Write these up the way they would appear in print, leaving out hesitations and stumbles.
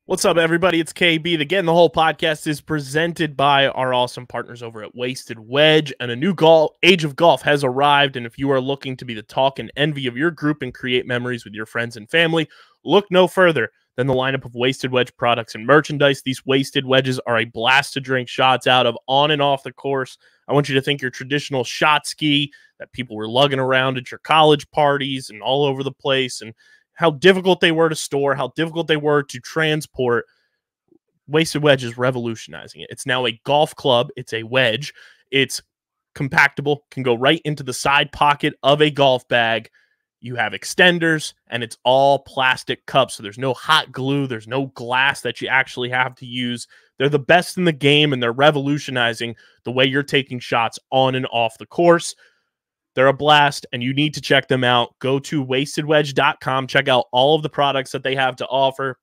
What's up, everybody? It's KB. Again, the whole podcast is presented by our awesome partners over at Wasted Wedge, and a new age of golf has arrived. And if you are looking to be the talk and envy of your group and create memories with your friends and family, look no further than the lineup of Wasted Wedge products and merchandise. These Wasted Wedges are a blast to drink shots out of on and off the course. I want you to think your traditional shot ski that people were lugging around at your college parties and all over the place, and how difficult they were to store, how difficult they were to transport. Wasted Wedge is revolutionizing it. It's now a golf club. It's a wedge. It's compactable, can go right into the side pocket of a golf bag. You have extenders, and it's all plastic cups, so there's no hot glue. There's no glass that you actually have to use. They're the best in the game, and they're revolutionizing the way you're taking shots on and off the course. They're a blast, and you need to check them out. Go to wastedwedge.com. Check out all of the products that they have to offer,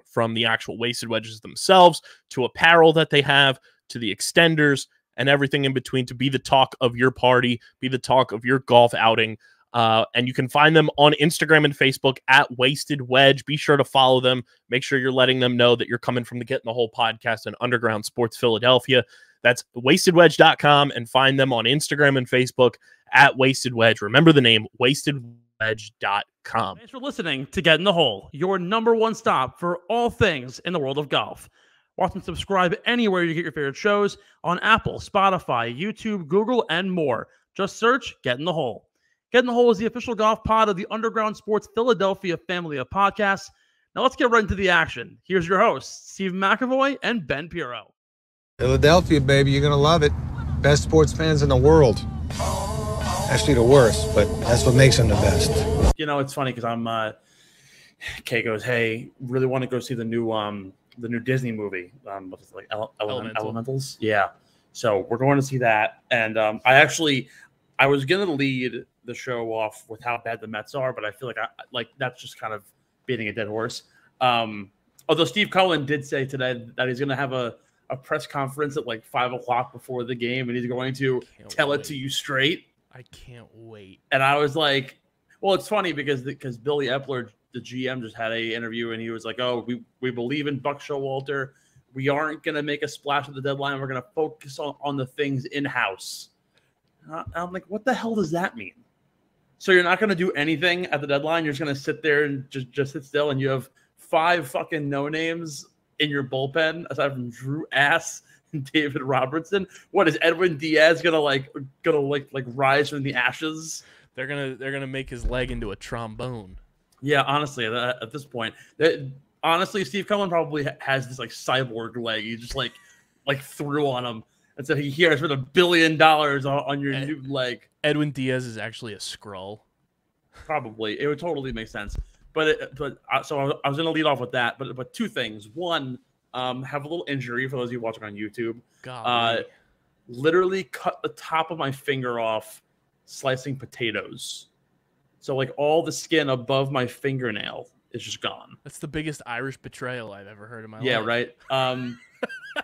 from the actual Wasted Wedges themselves to apparel that they have to the extenders and everything in between, to be the talk of your party, be the talk of your golf outing. And you can find them on Instagram and Facebook at Wasted Wedge. Be sure to follow them. Make sure you're letting them know that you're coming from the Get in the Hole podcast and Underground Sports Philadelphia. That's wastedwedge.com, and find them on Instagram and Facebook at Wasted Wedge. Remember the name, wastedwedge.com. Thanks for listening to Get in the Hole, your #1 stop for all things in the world of golf. Watch and subscribe anywhere you get your favorite shows on Apple, Spotify, YouTube, Google, and more. Just search Get in the Hole. Get in the Hole is the official golf pod of the Underground Sports Philadelphia family of podcasts. Now let's get right into the action. Here's your hosts, Steve McAvoy and Ben Pirro. Philadelphia, baby, you're gonna love it. Best sports fans in the world. Actually, the worst, but that's what makes them the best. You know, it's funny because Kay goes, "Hey, really want to go see the new Disney movie, what's it, like Elementals?" Yeah, so we're going to see that, and I was gonna lead the show off with how bad the Mets are, but I feel like that's just kind of beating a dead horse. Although Steve Cohen did say today that he's gonna have a press conference at like 5 o'clock before the game, and he's going to tell it to you straight. I can't wait. And I was like, well, it's funny because Billy Epler, the GM, just had an interview, and he was like, "Oh, we believe in Buck Showalter. We aren't going to make a splash at the deadline. We're going to focus on the things in-house." I'm like, what the hell does that mean? So you're not going to do anything at the deadline? You're just going to sit there and just sit still, and you have 5 fucking no-names in your bullpen, aside from Drew Ass and David Robertson? What is Edwin Diaz gonna rise from the ashes? They're gonna make his leg into a trombone. Yeah, honestly, at this point, honestly, Steve Cohen probably has this like cyborg leg. He just like threw on him and said, "Here's for $1 billion on your new leg." Edwin Diaz is actually a Skrull. Probably, it would totally make sense. So I was going to lead off with that, but 2 things. One, have a little injury for those of you watching on YouTube. Literally cut the top of my finger off slicing potatoes. So like all the skin above my fingernail is just gone. That's the biggest Irish betrayal I've ever heard in my life. Yeah, right.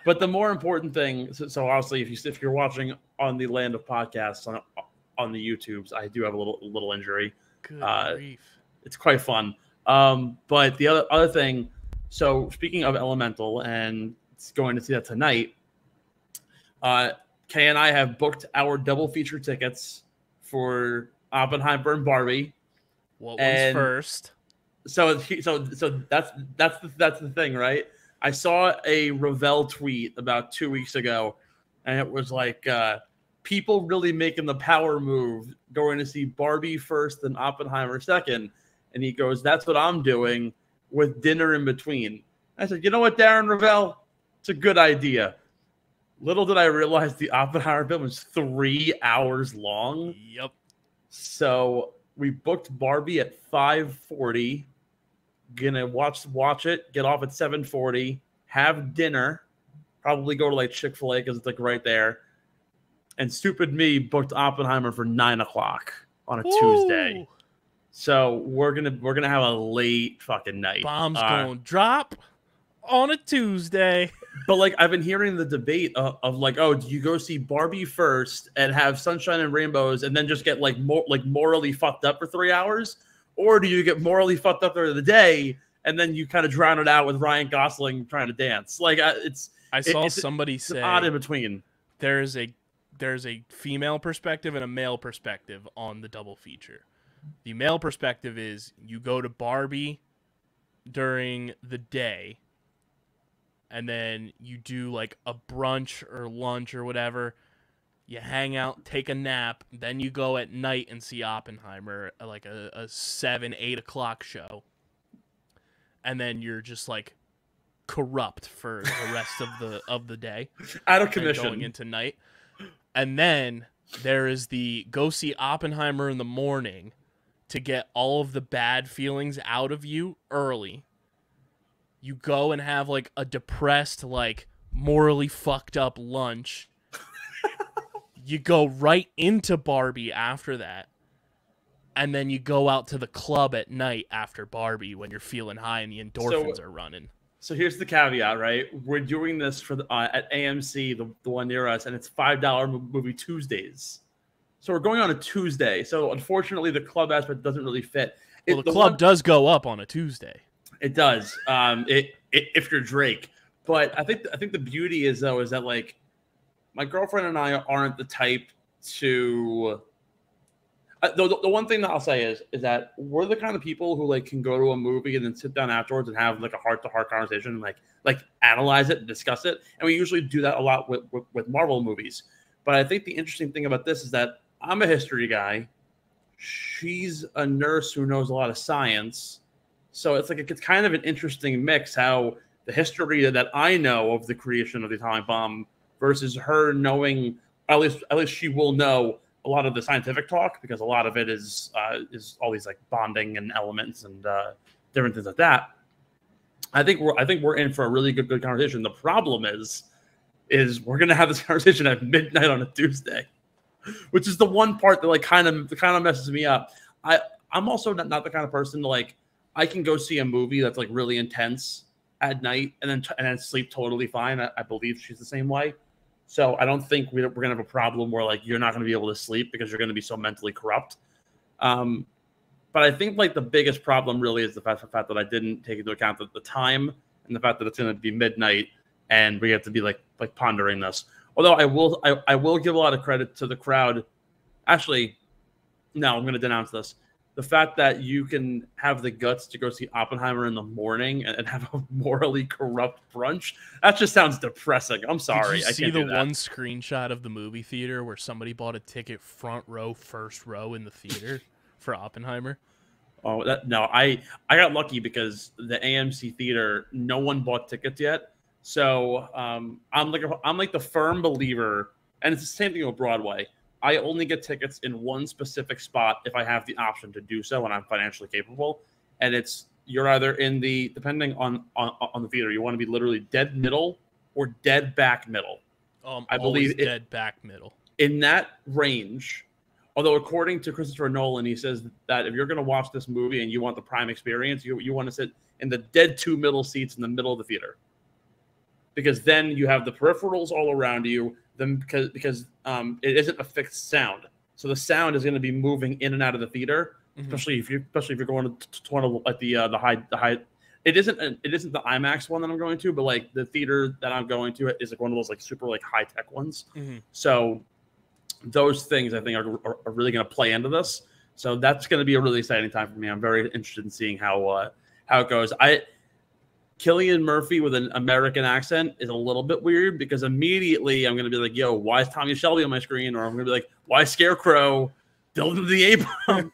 But the more important thing, so obviously if you're watching on the land of podcasts on the YouTubes, I do have a little injury. Good grief. It's quite fun. But the other thing, so speaking of Elemental and going to see that tonight, Kay and I have booked our double feature tickets for Oppenheimer and Barbie. What was first? So that's the thing, right? I saw a Ravel tweet about 2 weeks ago, and it was like, people really making the power move, going to see Barbie first and Oppenheimer second. And he goes, "That's what I'm doing with dinner in between." I said, "You know what, Darren Ravel? It's a good idea." Little did I realize the Oppenheimer film was 3 hours long. Yep. So we booked Barbie at 5:40. Gonna watch it, get off at 7:40, have dinner, probably go to like Chick-fil-A because it's like right there. And stupid me booked Oppenheimer for 9 o'clock on a Tuesday. So we're gonna have a late fucking night. Bombs gonna drop on a Tuesday. But like I've been hearing the debate of like, oh, do you go see Barbie first and have sunshine and rainbows and then just get like morally fucked up for 3 hours, or do you get morally fucked up during the day and then you kind of drown it out with Ryan Gosling trying to dance. Like I saw somebody say odd in between. There's a female perspective and a male perspective on the double feature. The male perspective is you go to Barbie during the day, and then you do like a brunch or lunch or whatever. You hang out, take a nap, then you go at night and see Oppenheimer, like a 7, 8 o'clock show. And then you're just like corrupt for the rest of the day. Out of commission. Going into night. And then there is the go see Oppenheimer in the morning to get all of the bad feelings out of you early. You go and have like a depressed, like morally fucked up lunch. You go right into Barbie after that. And then you go out to the club at night after Barbie when you're feeling high and the endorphins are running. So here's the caveat, right? We're doing this for at AMC, the one near us, and it's $5 movie Tuesdays. So we're going on a Tuesday. So unfortunately, the club aspect doesn't really fit. Well, the club does go up on a Tuesday. It does. If you're Drake, but I think the beauty is though is that like my girlfriend and I aren't the type to. The one thing that I'll say is that we're the kind of people who like can go to a movie and then sit down afterwards and have like a heart-to-heart conversation, and like analyze it and discuss it. And we usually do that a lot with Marvel movies. But I think the interesting thing about this is that I'm a history guy. She's a nurse who knows a lot of science. So it's like it's kind of an interesting mix how the history that I know of the creation of the atomic bomb versus her knowing, at least she will know a lot of the scientific talk, because a lot of it is all these like bonding and elements and different things like that. I think we're in for a really good conversation. The problem is we're gonna have this conversation at midnight on a Tuesday, which is the one part that like kind of messes me up. I'm also not the kind of person to like I can go see a movie that's like really intense at night and then sleep totally fine. I believe she's the same way. So I don't think we're going to have a problem where like you're not going to be able to sleep because you're going to be so mentally corrupt. But I think like the biggest problem really is the fact that I didn't take into account the time and the fact that it's going to be midnight and we have to be like pondering this. Although I will give a lot of credit to the crowd. Actually, no, I'm going to denounce this. The fact that you can have the guts to go see Oppenheimer in the morning and have a morally corrupt brunch, that just sounds depressing. I'm sorry. Did you see the one screenshot of the movie theater where somebody bought a ticket front row, first row in the theater for Oppenheimer? Oh, no. I got lucky because the AMC theater, no one bought tickets yet. So I'm like the firm believer, and it's the same thing with Broadway. I only get tickets in one specific spot if I have the option to do so and I'm financially capable. And you're either in the, depending on the theater, you want to be literally dead middle or dead back middle. I believe dead back middle. In that range, although according to Christopher Nolan, he says that if you're going to watch this movie and you want the prime experience, you want to sit in the dead two middle seats in the middle of the theater. Because then you have the peripherals all around you. Because it isn't a fixed sound, so the sound is going to be moving in and out of the theater. Mm-hmm. especially if you're going to like the high. It isn't the IMAX one that I'm going to, but like the theater that I'm going to is like one of those like super like high tech ones. Mm-hmm. So those things I think are really going to play into this. So that's going to be a really exciting time for me. I'm very interested in seeing how it goes. Cillian Murphy with an American accent is a little bit weird because immediately I'm going to be like, yo, why is Tommy Shelby on my screen? Or I'm going to be like, why Scarecrow building the A-bomb?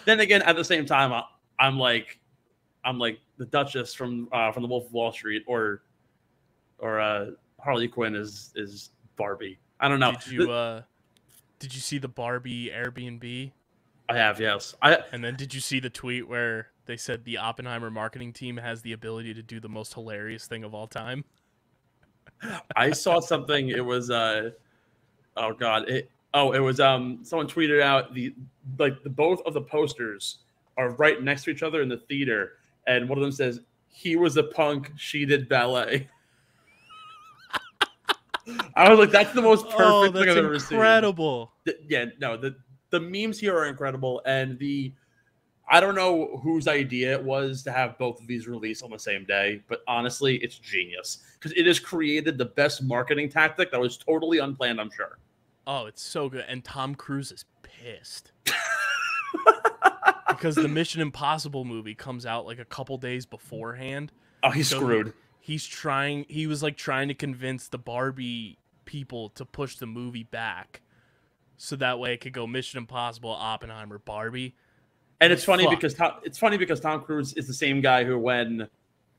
Then again, at the same time, I'm like the Duchess from the Wolf of Wall Street or Harley Quinn is Barbie. I don't know. Did you see the Barbie Airbnb? I have, yes. And then did you see the tweet where they said the Oppenheimer marketing team has the ability to do the most hilarious thing of all time? I saw something. It was it was someone tweeted out the both of the posters are right next to each other in the theater, and one of them says, "He was a punk, she did ballet." I was like, that's the most perfect thing I've ever seen. Incredible. Yeah, no, the memes here are incredible, and the I don't know whose idea it was to have both of these released on the same day, but honestly, it's genius because it has created the best marketing tactic that was totally unplanned, I'm sure. Oh, it's so good. And Tom Cruise is pissed. Because the Mission Impossible movie comes out like a couple days beforehand. Oh, he's screwed. He was like trying to convince the Barbie people to push the movie back so that way it could go Mission Impossible, Oppenheimer, Barbie. And it's funny because Tom Cruise is the same guy who, when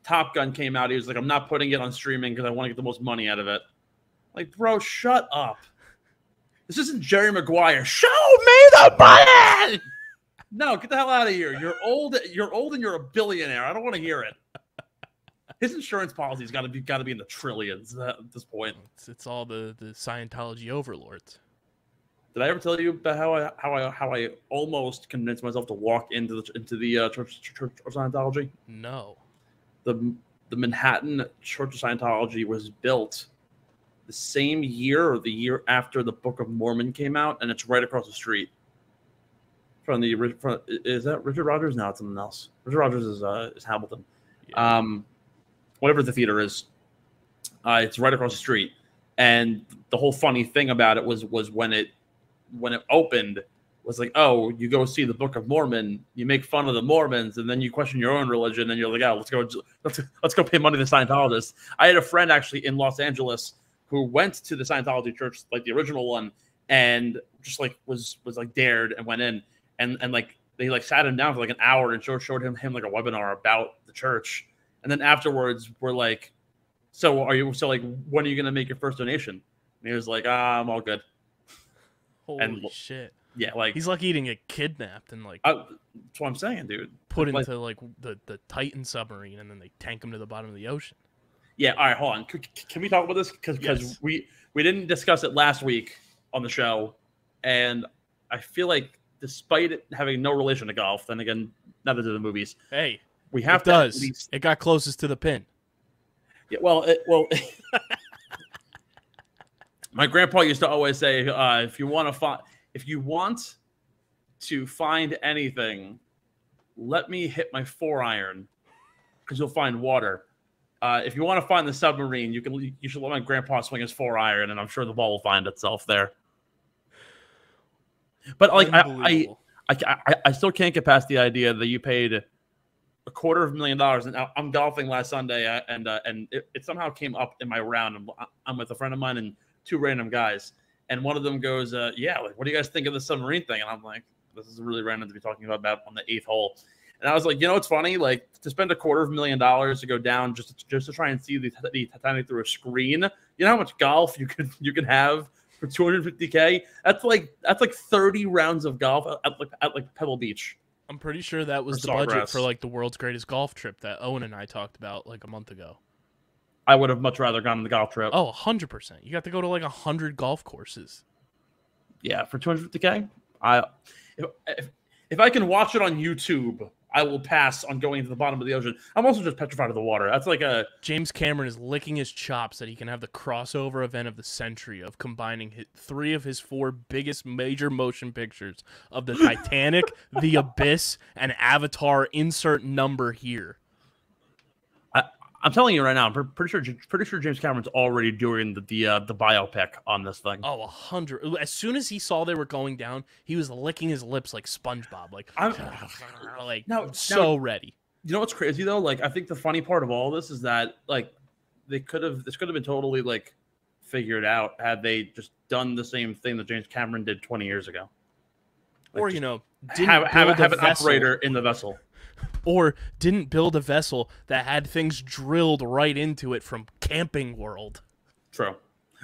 Top Gun came out, he was like, I'm not putting it on streaming because I want to get the most money out of it. Like, bro, shut up. This isn't Jerry Maguire. Show me the money. No, get the hell out of here. You're old and you're a billionaire. I don't want to hear it. His insurance policy's got to be in the trillions at this point. It's all the Scientology overlords. Did I ever tell you about how I almost convinced myself to walk into the Church of Scientology? No. The Manhattan Church of Scientology was built the same year or the year after the Book of Mormon came out, and it's right across the street from is that Richard Rodgers? No, it's something else. Richard Rodgers is Hamilton. Yeah. Whatever the theater is, it's right across the street. And the whole funny thing about it was when it opened, was like, oh, you go see the Book of Mormon, you make fun of the Mormons, and then you question your own religion, and you're like, oh, let's go pay money to Scientologists. I had a friend actually in Los Angeles who went to the Scientology church, like the original one, and just like was like dared and went in, and like they like sat him down for like an hour and showed him like a webinar about the church, and then afterwards we're like, so like when are you gonna make your first donation? And he was like, I'm all good. Holy shit. Yeah, like he's like eating a kidnapped and like that's what I'm saying, dude. Put into like the Titan submarine, and then they tank him to the bottom of the ocean. Yeah, all right, hold on. Can we talk about this? Because yes. we didn't discuss it last week on the show, and I feel like despite it having no relation to golf, then again, neither do the movies. Hey, we have it does. At least... It got closest to the pin. Yeah, well, my grandpa used to always say, if you want to find anything, let me hit my 4-iron because you'll find water. If you want to find the submarine, you should let my grandpa swing his 4-iron, and I'm sure the ball will find itself there. But like I still can't get past the idea that you paid $250,000. And I'm golfing last Sunday, and it somehow came up in my round. I'm with a friend of mine and 2 random guys, and one of them goes, yeah, like, what do you guys think of the submarine thing? And I'm like, this is really random to be talking about on the 8th hole. And I was like, you know, it's funny, like to spend $250,000 to go down just to try and see the Titanic through a screen. You know how much golf you could have for $250K? That's like 30 rounds of golf at Pebble Beach. I'm pretty sure that was the budget for like the world's greatest golf trip that Owen and I talked about like a month ago. I would have much rather gone on the golf trip. Oh, 100%. You got to go to like 100 golf courses. Yeah, for $250K. If I can watch it on YouTube, I will pass on going to the bottom of the ocean. I'm also just petrified of the water. That's like a... James Cameron is licking his chops that he can have the crossover event of the century of combining 3 of his 4 biggest major motion pictures of the Titanic, The Abyss, and Avatar. Insert number here. I'm telling you right now, I'm pretty sure James Cameron's already doing the biopic on this thing. Oh, 100. As soon as he saw they were going down, he was licking his lips like SpongeBob, like ready. You know what's crazy though? Like, I think the funny part of all this is that like this could have been totally like figured out had they just done the same thing that James Cameron did 20 years ago. Like, or didn't have an operator in the vessel. Or didn't build a vessel that had things drilled right into it from Camping World. True.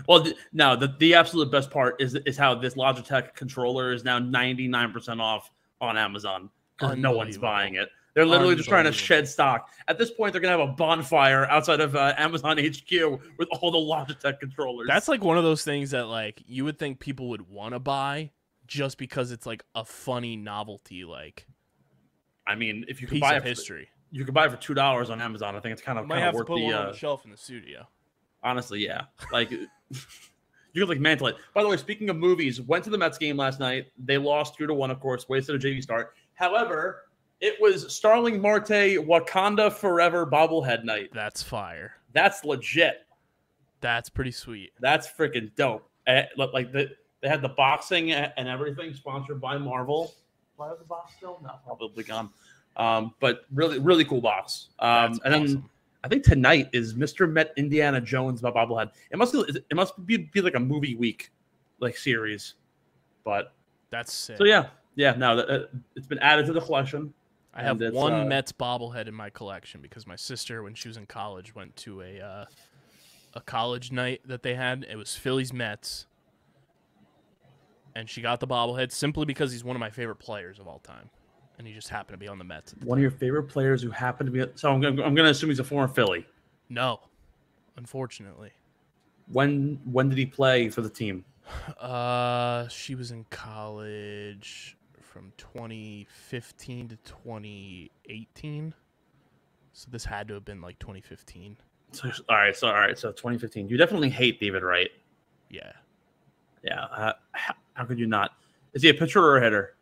Well, now the absolute best part is how this Logitech controller is now 99% off on Amazon because no one's buying it. They're literally just trying to shed stock. At this point, they're going to have a bonfire outside of Amazon HQ with all the Logitech controllers. That's like one of those things that like you would think people would want to buy just because it's like a funny novelty, like. I mean, if you could buy it, you could buy it for $2 on Amazon. I think it's kind of have worth to put one on the shelf in the studio. Honestly, yeah. Like you could like mantle it. By the way, speaking of movies, went to the Mets game last night. They lost 2-1, of course. Wasted a JV start. However, It was Starling Marte Wakanda Forever bobblehead night. That's fire. That's legit. That's pretty sweet. That's freaking dope. Like they had the boxing and everything sponsored by Marvel. Do I have the box still? No, probably gone. But really cool box. And awesome. Then I think tonight is Mr. Met Indiana Jones bobblehead. It must be like a movie week like series. But that's sick. So yeah. No, it's been added to the collection. I have one Mets bobblehead in my collection because my sister, when she was in college, went to a college night that they had. It was Phillies Mets, and she got the bobblehead simply because he's one of my favorite players of all time, and he just happened to be on the Mets. One of your favorite players who happened to be. So I'm gonna assume he's a former Philly. No, unfortunately. When did he play for the team? She was in college from 2015 to 2018. So this had to have been like 2015. So 2015. You definitely hate David Wright. Yeah. Yeah. How could you not? Is he a pitcher or a hitter?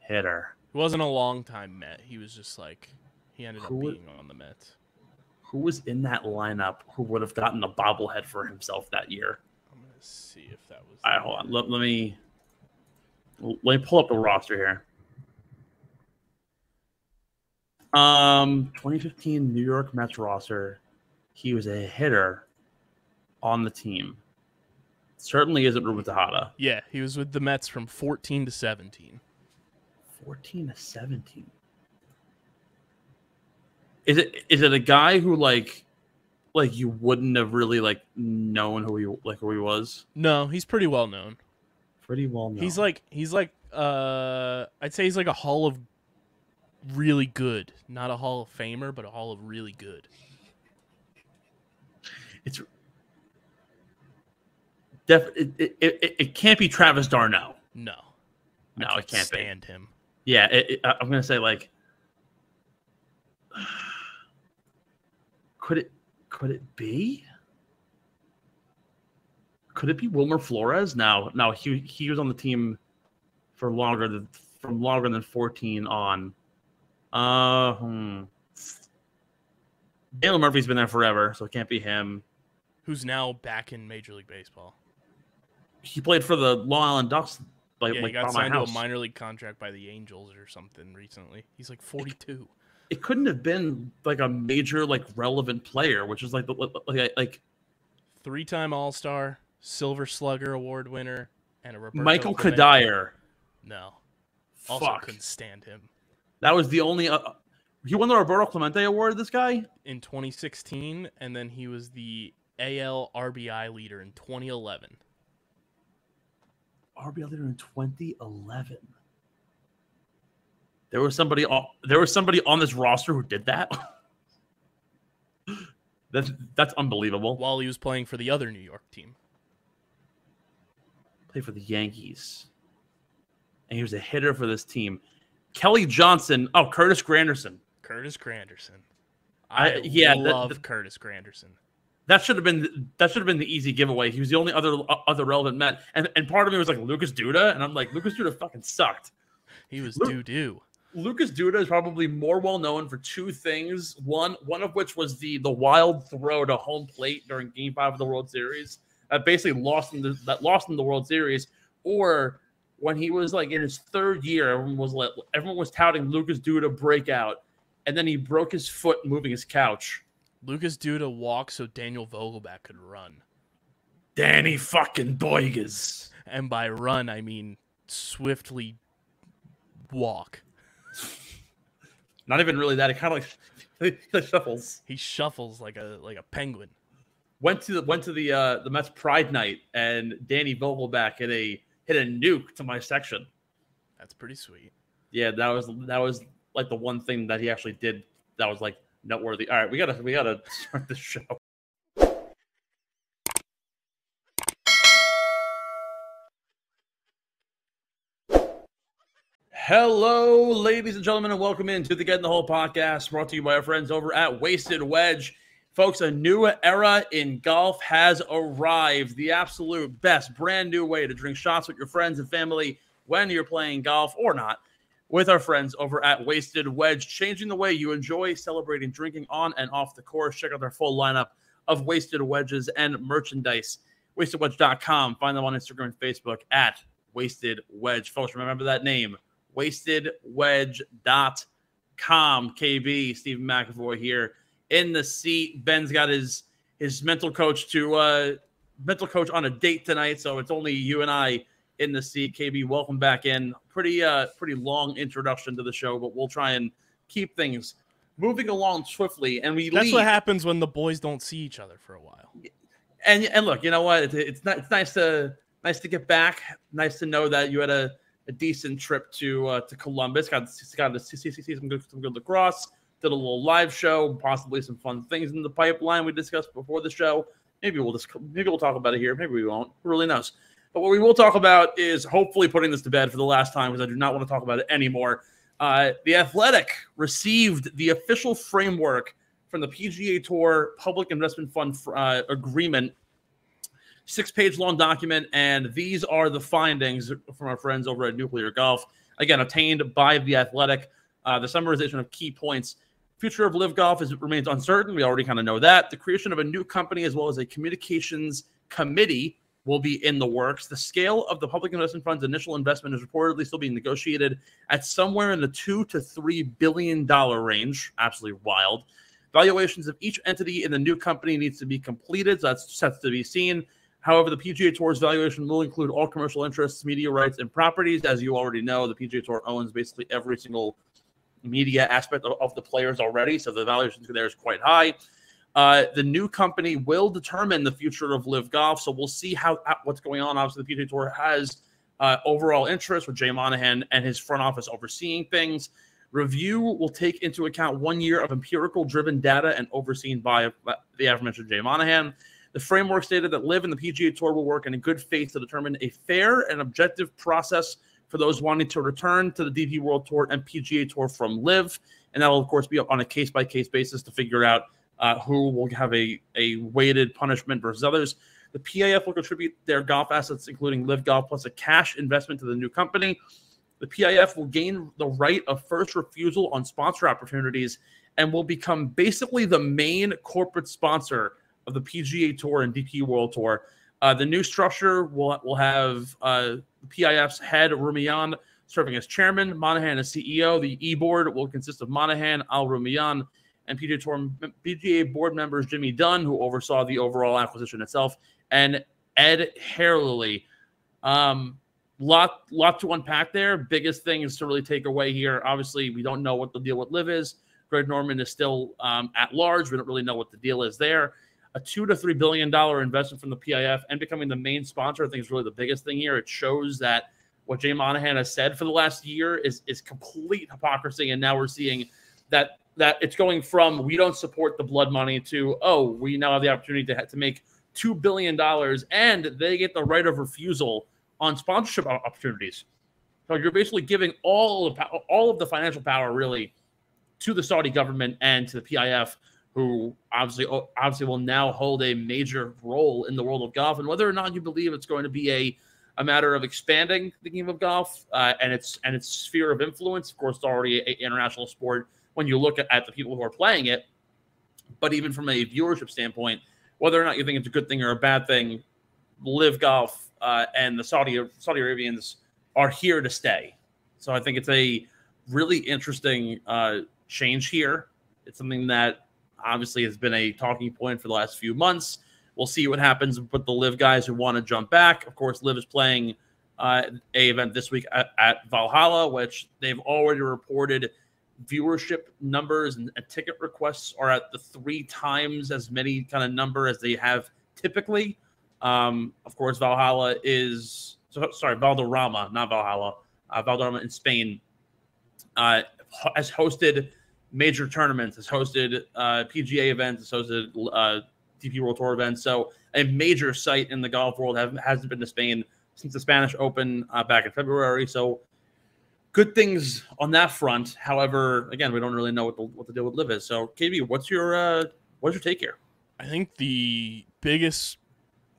Hitter. He wasn't a long time Met. He was just like, he ended up being on the Mets. Who was in that lineup who would have gotten a bobblehead for himself that year? I'm going to see if that was. All right, hold on. Let me pull up the roster here. 2015 New York Mets roster. He was a hitter on the team. Certainly isn't Ruben Tejada. Yeah, he was with the Mets from 14 to 17. 14 to 17. Is it a guy who like you wouldn't have really like known who he was? No, he's pretty well known. Pretty well known. He's like I'd say he's like a Hall of really good, not a Hall of Famer, but a Hall of really good. It can't be Travis d'Arnaud. No, it can't stand him. Yeah, I'm gonna say like, could it be? Could it be Wilmer Flores? No, he was on the team for longer than 14 on. Daniel Murphy's been there forever, so it can't be him. Who's now back in Major League Baseball? He played for the Long Island Ducks. He got signed to a minor league contract by the Angels or something recently. He's like 42. It couldn't have been like a major like relevant player, which is like three-time All-Star, Silver Slugger Award winner, and a Roberto Michael Clemente. Kadire. No, also couldn't stand him. That was the only. He won the Roberto Clemente Award. This guy in 2016, and then he was the AL RBI leader in 2011. RBI leader in 2011. There was somebody on this roster who did that. That's unbelievable. While he was playing for the other New York team. Played for the Yankees. And he was a hitter for this team. Kelly Johnson. Oh, Curtis Granderson. I love Curtis Granderson. That should have been the easy giveaway. He was the only other relevant Met. And part of me was like Lucas Duda, and I'm like, Lucas Duda fucking sucked. He was doo-doo. Lucas Duda is probably more well known for two things. One of which was the wild throw to home plate during Game 5 of the World Series. That basically lost in the World Series. Or when he was like in his third year, everyone was touting Lucas Duda breakout, and then he broke his foot moving his couch. Lucas Duda walked so Daniel Vogelback could run. Danny fucking Boygas. And by run, I mean swiftly walk. Not even really that. It kind of like shuffles. He shuffles like a penguin. Went to the Mets Pride Night, and Danny Vogelback hit a nuke to my section. That's pretty sweet. Yeah, that was like the one thing that he actually did that was like noteworthy. All right, we gotta start the show. Hello, ladies and gentlemen, and welcome into the Get in the Hole podcast, brought to you by our friends over at Wasted Wedge. Folks, a new era in golf has arrived. The absolute best brand new way to drink shots with your friends and family when you're playing golf or not. with our friends over at Wasted Wedge, changing the way you enjoy celebrating drinking on and off the course. Check out their full lineup of Wasted Wedges and merchandise. WastedWedge.com. Find them on Instagram and Facebook at Wasted Wedge. Folks, remember that name, WastedWedge.com. KB, Stephen McAvoy here in the seat. Ben's got his mental coach on a date tonight, so it's only you and I in the seat. KB, welcome back in. Pretty long introduction to the show, but we'll try and keep things moving along swiftly. And that's what happens when the boys don't see each other for a while. And look, you know what? It's nice to get back. Nice to know that you had a decent trip to Columbus. Got to see some good lacrosse. Did a little live show, possibly some fun things in the pipeline we discussed before the show. Maybe we'll talk about it here. Maybe we won't. Who really knows? But what we will talk about is hopefully putting this to bed for the last time, because I do not want to talk about it anymore. The Athletic received the official framework from the PGA Tour Public Investment Fund agreement, 6-page long document, and these are the findings from our friends over at Nuclear Golf. Again, obtained by the Athletic. The summarization of key points. Future of LIVGolf remains uncertain. We already kind of know that. The creation of a new company as well as a communications committee will be in the works. The scale of the Public Investment Fund's initial investment is reportedly still being negotiated at somewhere in the $2 to $3 billion range. Absolutely wild. Valuations of each entity in the new company needs to be completed, so that's set to be seen. However, the PGA Tour's valuation will include all commercial interests, media rights, and properties. As you already know, the PGA Tour owns basically every single media aspect of the players already, so the valuation there is quite high. The new company will determine the future of LIVGolf, so we'll see what's going on. Obviously, the PGA Tour has overall interest with Jay Monahan and his front office overseeing things. Review will take into account 1 year of empirical-driven data and overseen by the aforementioned Jay Monahan. The framework stated that LIV and the PGA Tour will work in good faith to determine a fair and objective process for those wanting to return to the DP World Tour and PGA Tour from LIV. And that will, of course, be on a case-by-case basis to figure out who will have a weighted punishment versus others. The PIF will contribute their golf assets, including LIVGolf, plus a cash investment to the new company. The PIF will gain the right of first refusal on sponsor opportunities and will become basically the main corporate sponsor of the PGA Tour and DP World Tour. The new structure will have the PIF's head, Rumiyan, serving as chairman, Monahan as CEO. The E-board will consist of Monahan, Al-Rumiyan, and PGA board members Jimmy Dunn, who oversaw the overall acquisition itself, and Ed Herlihy. Lot to unpack there. Biggest thing is to really take away here. Obviously, we don't know what the deal with LIV is. Greg Norman is still at large. We don't really know what the deal is there. A $2 to $3 billion investment from the PIF and becoming the main sponsor, I think, is really the biggest thing here. It shows that what Jay Monahan has said for the last year is complete hypocrisy, and now we're seeing that it's going from we don't support the blood money to, oh, we now have the opportunity to make $2 billion, and they get the right of refusal on sponsorship opportunities. So you're basically giving all of the financial power, really, to the Saudi government and to the PIF, who obviously will now hold a major role in the world of golf. And whether or not you believe it's going to be a matter of expanding the game of golf and its sphere of influence, of course, it's already an international sport when you look at the people who are playing it. But even from a viewership standpoint, whether or not you think it's a good thing or a bad thing, LIVGolf and the Saudi Arabians are here to stay. So I think it's a really interesting change here. It's something that obviously has been a talking point for the last few months. We'll see what happens with the LIV guys who want to jump back. Of course, LIV is playing a event this week at Valhalla, which they've already reported viewership numbers and ticket requests are at the 3 times as many kind of number as they have typically. Of course, Valhalla is Valderrama, not Valhalla. Valderrama in Spain has hosted major tournaments, has hosted PGA events, has hosted DP World Tour events. So a major site in the golf world hasn't been to Spain since the Spanish Open back in February. So good things on that front. However, again, we don't really know what the deal with LIV is. So KB, what's your take here? I think the biggest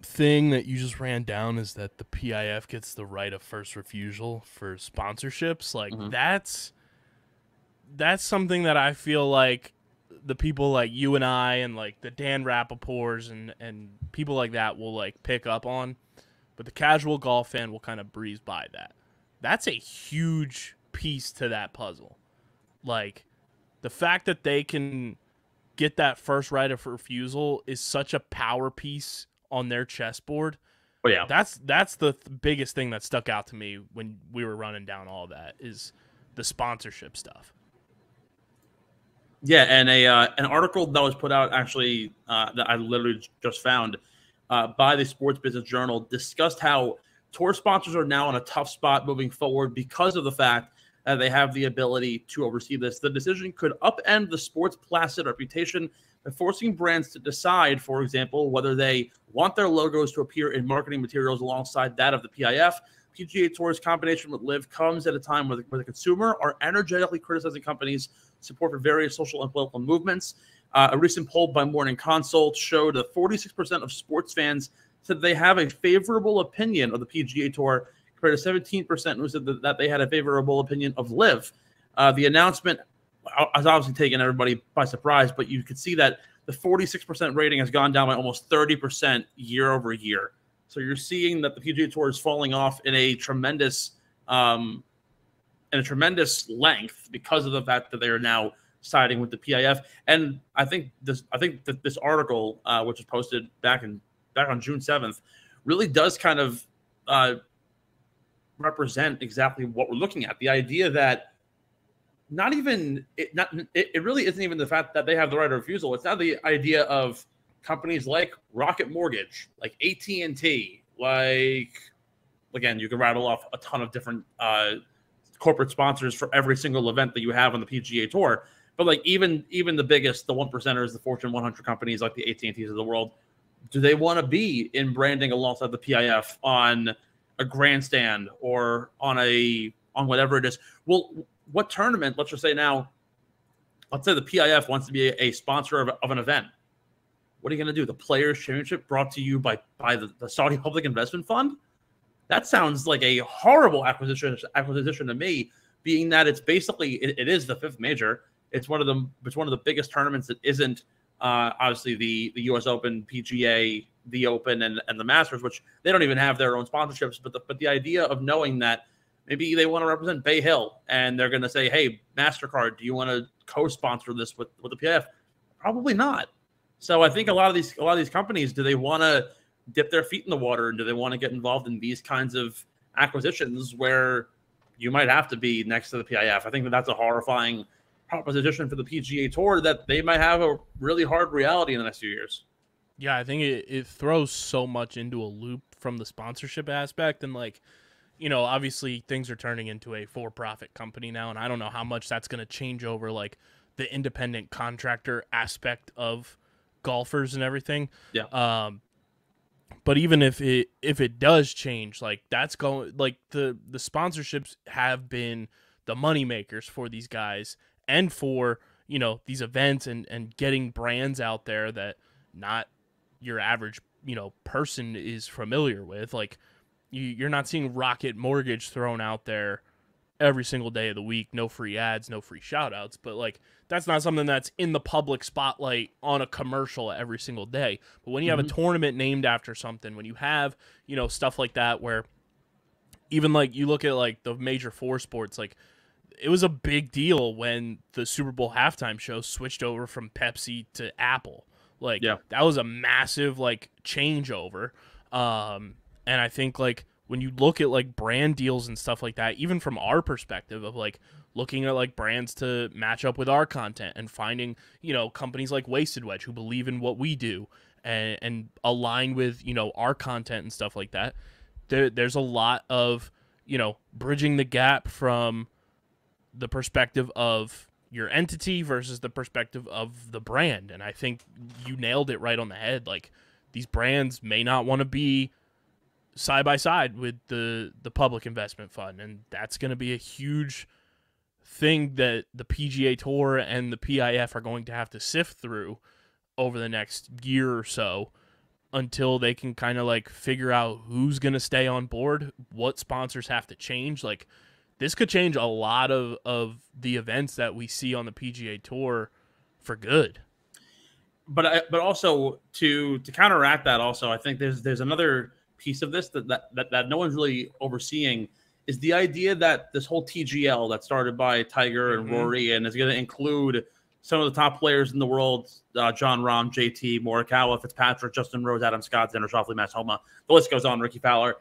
thing that you just ran down is that the PIF gets the right of first refusal for sponsorships. Like that's something that I feel like the people like you and I and like the Dan Rappaports and people like that will like pick up on, but the casual golf fan will kind of breeze by that. That's a huge piece to that puzzle. Like the fact that they can get that first right of refusal is such a power piece on their chessboard. Oh yeah, that's the biggest thing that stuck out to me when we were running down all that is the sponsorship stuff. Yeah, and an article that was put out actually that I literally just found by the Sports Business Journal discussed how tour sponsors are now in a tough spot moving forward because of the fact that they have the ability to oversee this. The decision could upend the sport's placid reputation by forcing brands to decide, for example, whether they want their logos to appear in marketing materials alongside that of the PIF. PGA Tour's combination with LIV comes at a time where the consumer are energetically criticizing companies' support for various social and political movements. A recent poll by Morning Consult showed that 46% of sports fans said they have a favorable opinion of the PGA Tour, compared to 17% who said that they had a favorable opinion of LIV. The announcement has obviously taken everybody by surprise, but you could see that the 46% rating has gone down by almost 30% year over year. So you're seeing that the PGA Tour is falling off in a tremendous length because of the fact that they are now siding with the PIF. And I think that this article, which was posted back on June 7th, really does kind of represent exactly what we're looking at. The idea that it really isn't even the fact that they have the right of refusal. It's now the idea of companies like Rocket Mortgage, like AT&T, like, again, you can rattle off a ton of different corporate sponsors for every single event that you have on the PGA Tour. But like even the biggest, the 1%ers, the Fortune 100 companies like the AT&Ts of the world, do they want to be in branding alongside the PIF on a grandstand or on whatever it is? Well, what tournament? Let's just say now, let's say the PIF wants to be a sponsor of an event. What are you going to do? The Players Championship brought to you by the Saudi Public Investment Fund? That sounds like a horrible acquisition to me, being that it's basically it is the fifth major. It's one of the biggest tournaments that isn't obviously the U.S. Open, PGA, the Open, and the Masters, which they don't even have their own sponsorships. But the idea of knowing that maybe they want to represent Bay Hill and they're going to say, hey, MasterCard, do you want to co-sponsor this with the PIF? Probably not. So I think a lot of these companies, do they want to dip their feet in the water, and do they want to get involved in these kinds of acquisitions where you might have to be next to the PIF? I think that's a horrifying proposition for the PGA Tour that they might have a really hard reality in the next few years. Yeah, I think it throws so much into a loop from the sponsorship aspect, and like, you know, obviously things are turning into a for-profit company now, and I don't know how much that's going to change over like the independent contractor aspect of golfers and everything. Yeah. But even if it does change, like that's going, like the sponsorships have been the money makers for these guys and for, you know, these events and getting brands out there that not your average, you know, person is familiar with. Like you're not seeing Rocket Mortgage thrown out there every single day of the week, no free ads, no free shout outs, but like that's not something that's in the public spotlight on a commercial every single day. But when you have a tournament named after something, when you have, you know, stuff like that, where even like you look at like the major four sports, like it was a big deal when the Super Bowl halftime show switched over from Pepsi to Apple. Like that was a massive like changeover. And I think like when you look at like brand deals and stuff like that, even from our perspective of like looking at like brands to match up with our content and finding, you know, companies like Wasted Wedge who believe in what we do and align with, you know, our content and stuff like that. There's a lot of, you know, bridging the gap from the perspective of your entity versus the perspective of the brand. And I think you nailed it right on the head. Like these brands may not want to be side by side with the public investment fund, and that's going to be a huge thing that the PGA Tour and the PIF are going to have to sift through over the next year or so until they can kind of like figure out who's going to stay on board, what sponsors have to change. Like, this could change a lot of the events that we see on the PGA Tour for good. But also to counteract that, also I think there's another piece of this that no one's really overseeing, is the idea that this whole TGL that started by Tiger and Rory and is going to include some of the top players in the world, John Rahm, JT, Morikawa, Fitzpatrick, Justin Rose, Adam Scott, Xander Schauffele, Matt Homa, the list goes on, Ricky Fowler.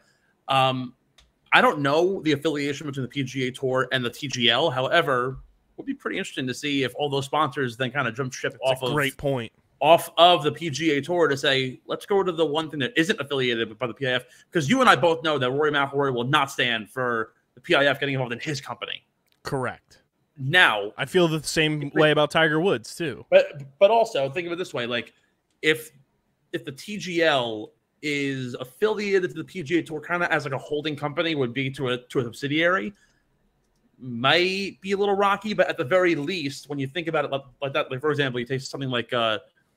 I don't know the affiliation between the PGA Tour and the TGL. However, it would be pretty interesting to see if all those sponsors then kind of jump ship off of the PGA Tour to say, let's go to the one thing that isn't affiliated by the PIF, because you and I both know that Rory McIlroy will not stand for the PIF getting involved in his company. Correct. Now, I feel the same way about Tiger Woods too. But also think of it this way: like if the TGL is affiliated to the PGA Tour, kind of as like a holding company would be to a subsidiary, might be a little rocky. But at the very least, when you think about it like that, like for example, you take something like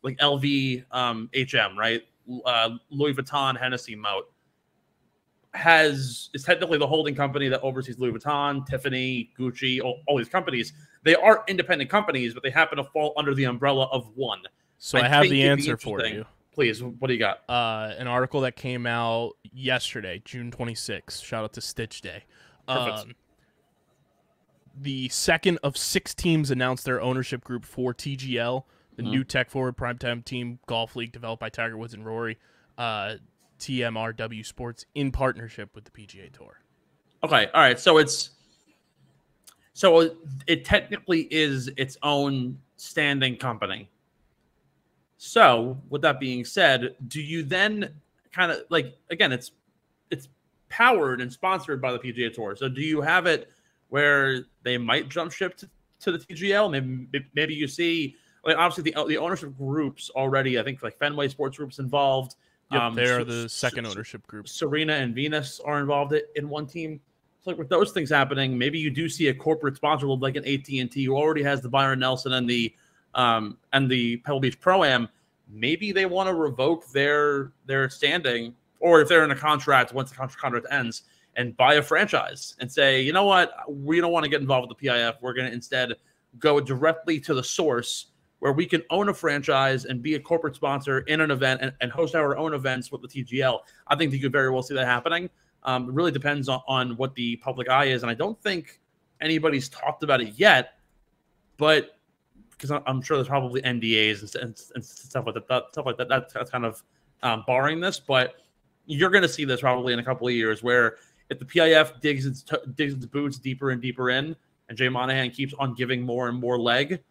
LVHM, right? Louis Vuitton, Hennessy, Mout is technically the holding company that oversees Louis Vuitton, Tiffany, Gucci, all these companies. They are independent companies, but they happen to fall under the umbrella of one. So I have the answer for you. Please, what do you got? An article that came out yesterday, June 26th. Shout out to Stitch Day. The second of 6 teams announced their ownership group for TGL, the new tech-forward primetime team golf league developed by Tiger Woods and Rory, TMRW Sports, in partnership with the PGA Tour. Okay, all right. So it technically is its own standing company. So with that being said, do you then kind of like, again, it's powered and sponsored by the PGA Tour. So do you have it where they might jump ship to the TGL? Maybe you see, like, obviously the ownership groups already, I think like Fenway Sports Group's involved. Yep, they are the second ownership group. Serena and Venus are involved in one team. So like with those things happening, maybe you do see a corporate sponsor like an AT&T who already has the Byron Nelson and the Pebble Beach Pro-Am. Maybe they want to revoke their standing, or if they're in a contract, once the contract ends, and buy a franchise and say, you know what, we don't want to get involved with the PIF. We're going to instead go directly to the source where we can own a franchise and be a corporate sponsor in an event and host our own events with the TGL. I think you could very well see that happening. It really depends on what the public eye is. And I don't think anybody's talked about it yet, but because I'm sure there's probably NDAs and stuff like that. That's kind of barring this, but you're going to see this probably in a couple of years where if the PIF digs its boots deeper and deeper in, and Jay Monahan keeps on giving more and more leg,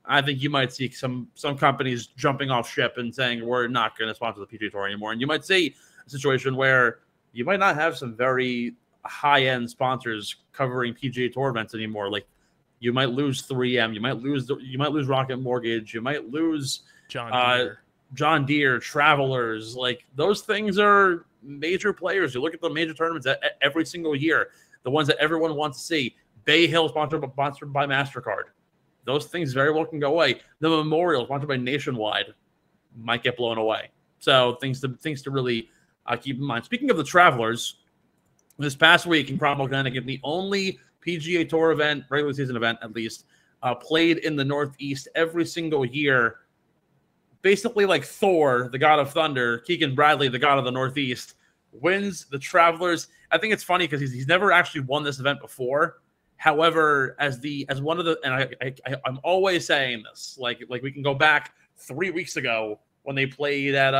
I think you might see some companies jumping off ship and saying, we're not going to sponsor the PGA Tour anymore. And you might see a situation where you might not have some very high-end sponsors covering PGA Tour events anymore. Like, you might lose 3M, you might lose Rocket Mortgage, you might lose John Deere, Travelers. Like, those things are major players. You look at the major tournaments every single year, the ones that everyone wants to see. Bay Hill sponsored by MasterCard. Those things very well can go away. The Memorial sponsored by Nationwide might get blown away. So things to really keep in mind. Speaking of the Travelers, this past week in Cromwell, Connecticut, the only PGA Tour event, regular season event at least, played in the Northeast every single year. Basically like Thor, the god of thunder, Keegan Bradley, the god of the Northeast, wins the Travelers. I think it's funny because he's never actually won this event before. However, as one of the, and I'm always saying this, like we can go back 3 weeks ago when they played at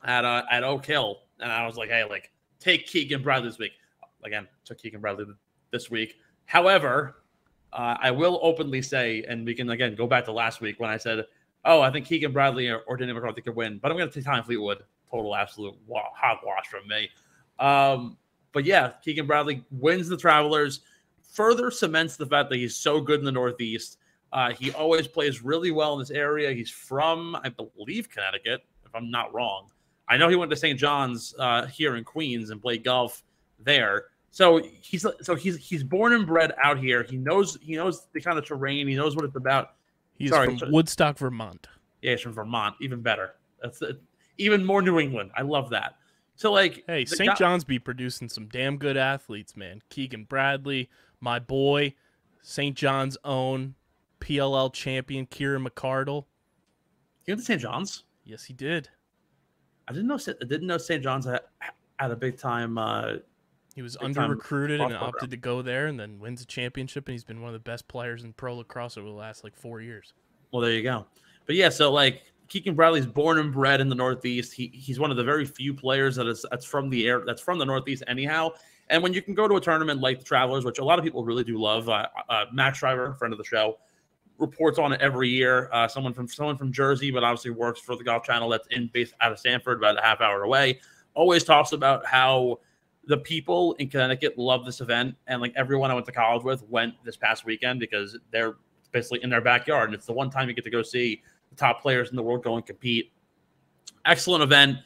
Oak Hill, and I was like, hey, like, take Keegan Bradley this week. Again, took Keegan Bradley this week. However, I will openly say, and we can again go back to last week when I said, oh, I think Keegan Bradley or Danny McCarthy could win, but I'm going to take Tommy Fleetwood. Total absolute hogwash from me. But yeah, Keegan Bradley wins the Travelers, further cements the fact that he's so good in the Northeast. He always plays really well in this area. He's from, I believe, Connecticut, if I'm not wrong. I know he went to St. John's here in Queens and played golf there. So he's born and bred out here. He knows the kind of terrain. He knows what it's about. He's from Woodstock, Vermont. Yeah, he's from Vermont. Even better. even more New England. I love that. So, like, hey, St. John's be producing some damn good athletes, man. Keegan Bradley, my boy, St. John's own PLL champion, Kieran McCardle. He went to St. John's? Yes, he did. I didn't know St. John's had a big time. He was under-recruited and opted to go there, and then wins a championship, and he's been one of the best players in pro lacrosse over the last, 4 years. Well, there you go. But, yeah, so, Keegan Bradley's born and bred in the Northeast. He's one of the very few players that's from the Northeast anyhow. And when you can go to a tournament like the Travelers, which a lot of people really do love, Max Schreiber, friend of the show, reports on it every year. Someone from Jersey, but obviously works for the Golf Channel that's based out of Stanford, about a half hour away. Always talks about how the people in Connecticut love this event, and everyone I went to college with went this past weekend because they're basically in their backyard, and it's the one time you get to go see the top players in the world go and compete. Excellent event.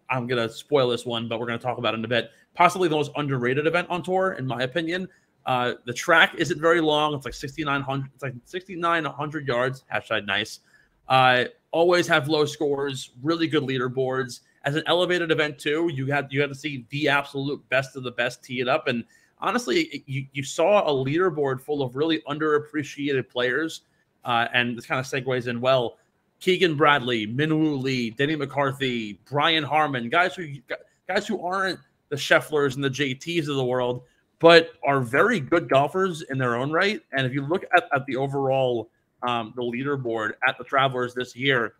I'm going to spoil this one, but we're going to talk about it in a bit. Possibly the most underrated event on tour, in my opinion. The track isn't very long. It's 6,900. It's 6,900 yards. #nice. Always have low scores. Really good leaderboards. As an elevated event too, you had to see the absolute best of the best tee it up. And honestly, you saw a leaderboard full of really underappreciated players. And this kind of segues in well. Keegan Bradley, Minwoo Lee, Denny McCarthy, Brian Harmon, guys who aren't the Schefflers and the JTs of the world, but are very good golfers in their own right. And if you look at the overall the leaderboard at the Travelers this year,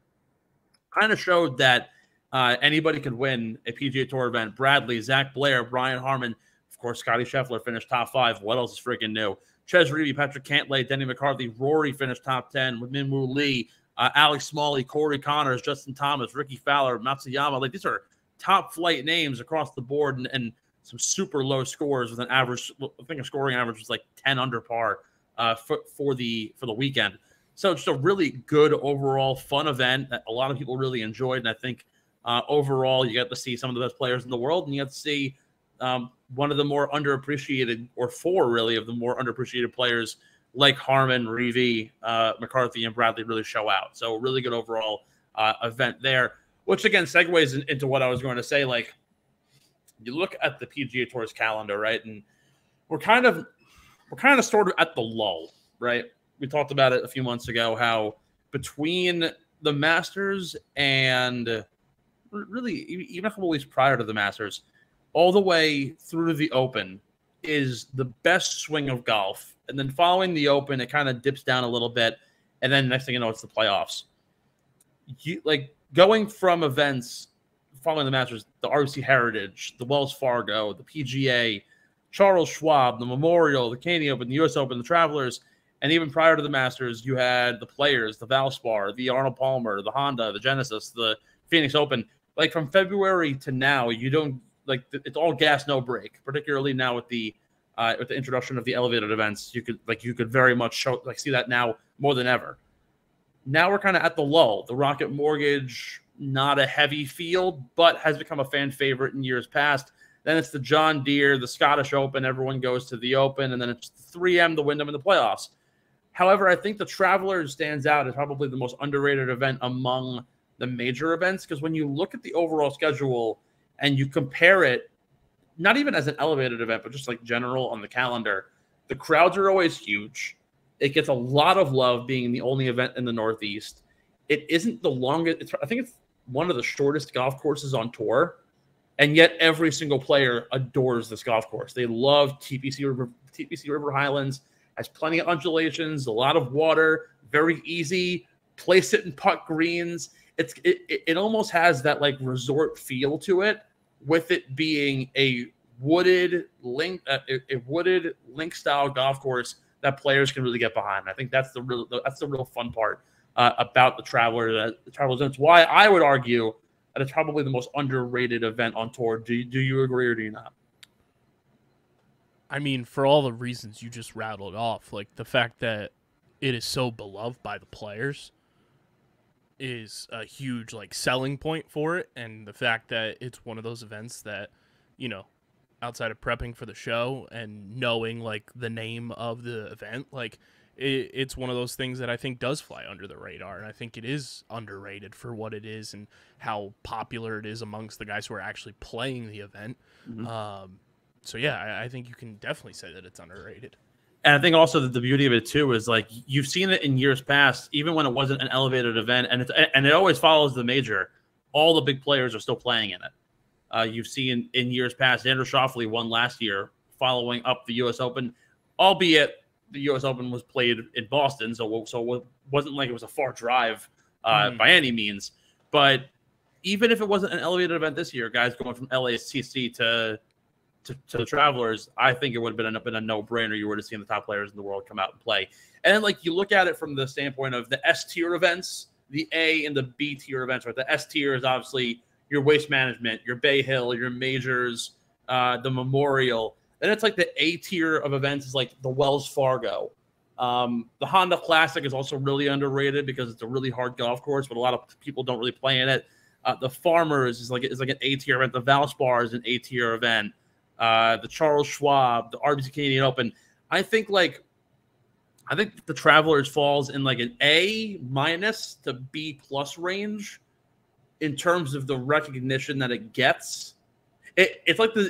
kind of showed that anybody could win a PGA Tour event. Bradley, Zach Blair, Brian Harmon, of course, Scottie Scheffler finished top 5. What else is freaking new? Ches Reavie, Patrick Cantlay, Denny McCarthy, Rory finished top 10 with Minwoo Lee, Alex Smalley, Corey Connors, Justin Thomas, Ricky Fowler, Matsuyama. These are top flight names across the board, and some super low scores with an average. I think a scoring average was 10 under par for the weekend. So just a really good overall fun event that a lot of people really enjoyed, and I think overall you got to see some of the best players in the world, and you got to see one of the more underappreciated, or 4 really of the more underappreciated players like Harmon, Reavie, McCarthy, and Bradley really show out. So a really good overall event there, which again segues into what I was going to say. You look at the PGA Tour's calendar, right? And we're kind of sort of at the lull, right? We talked about it a few months ago, how between the Masters and really even a couple weeks prior to the Masters, all the way through the Open is the best swing of golf. And then following the Open, it kind of dips down a little bit. And then next thing you know, it's the playoffs. Going from events following the Masters, the RBC Heritage, the Wells Fargo, the PGA, Charles Schwab, the Memorial, the Canadian Open, the US Open, the Travelers, and even prior to the Masters, you had the Players, the Valspar, the Arnold Palmer, the Honda, the Genesis, the Phoenix Open. From February to now, you don't it's all gas, no brake. Particularly now with the introduction of the elevated events, you could very much see that now more than ever. Now we're kind of at the lull. The Rocket Mortgage, not a heavy field, but has become a fan favorite in years past. Then it's the John Deere, the Scottish Open. Everyone goes to the Open, and then it's the 3M, the Wyndham, and the playoffs. However, I think the Travelers stands out as probably the most underrated event among the major events, because when you look at the overall schedule and you compare it, not even as an elevated event, but just general on the calendar, the crowds are always huge. It gets a lot of love being the only event in the Northeast. It isn't the longest. I think it's one of the shortest golf courses on tour, and yet every single player adores this golf course. They love TPC River Highlands. Has plenty of undulations, a lot of water, very easy. Play, sit, and putt greens. It almost has that resort feel to it, with it being a wooded link style golf course that players can really get behind. I think that's the real fun part about the Travelers. That's why I would argue that it's probably the most underrated event on tour. Do you agree or do you not? I mean, for all the reasons you just rattled off, the fact that it is so beloved by the players is a huge selling point for it, and the fact that it's one of those events that, outside of prepping for the show and knowing the name of the event, it's one of those things that I think does fly under the radar, and I think it is underrated for what it is and how popular it is amongst the guys who are actually playing the event. So yeah, I think you can definitely say that it's underrated. And I think also that the beauty of it too is like you've seen it in years past, even when it wasn't an elevated event, and it always follows the major. All the big players are still playing in it. You've seen in years past, Andrew Schauffele won last year, following up the U.S. Open, albeit the U.S. Open was played in Boston, so it wasn't like it was a far drive by any means. But even if it wasn't an elevated event this year, guys going from LACC to the Travelers, I think it would have been a no-brainer. You would have seen the top players in the world come out and play. And then, like, you look at it from the standpoint of the S-tier events, the A and the B-tier events. Right, the S-tier is obviously your Waste Management, your Bay Hill, your majors, the Memorial. Then it's like the A tier of events is like the Wells Fargo. The Honda Classic is also really underrated because it's a really hard golf course, but a lot of people don't really play in it. The Farmers is like an A tier event. The Valspar is an A tier event. The Charles Schwab, the RBC Canadian Open. I think the Travelers falls in like an A- to B+ range in terms of the recognition that it gets. It's like the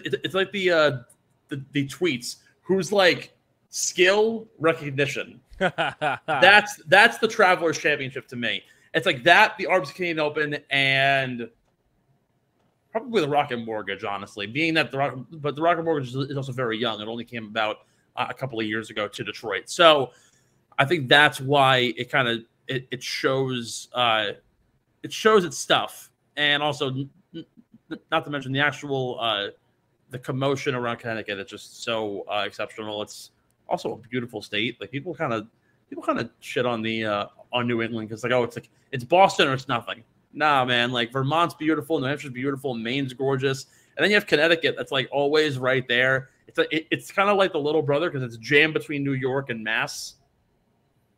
tweets. Who's like skill recognition? That's the Travelers Championship to me. It's like that, the RBC Canadian Open, and probably the Rocket Mortgage, honestly. Being that the Rocket Mortgage is also very young. It only came about a couple of years ago to Detroit. So I think that's why it kind of it shows its stuff, and also not to mention the actual the commotion around Connecticut. It's just so exceptional. It's also a beautiful state. Like people kind of shit on the on New England because it's Boston or it's nothing. Nah, man. Like Vermont's beautiful, New Hampshire's beautiful, Maine's gorgeous, and then you have Connecticut that's like always right there. It's kind of like the little brother because it's jammed between New York and Mass,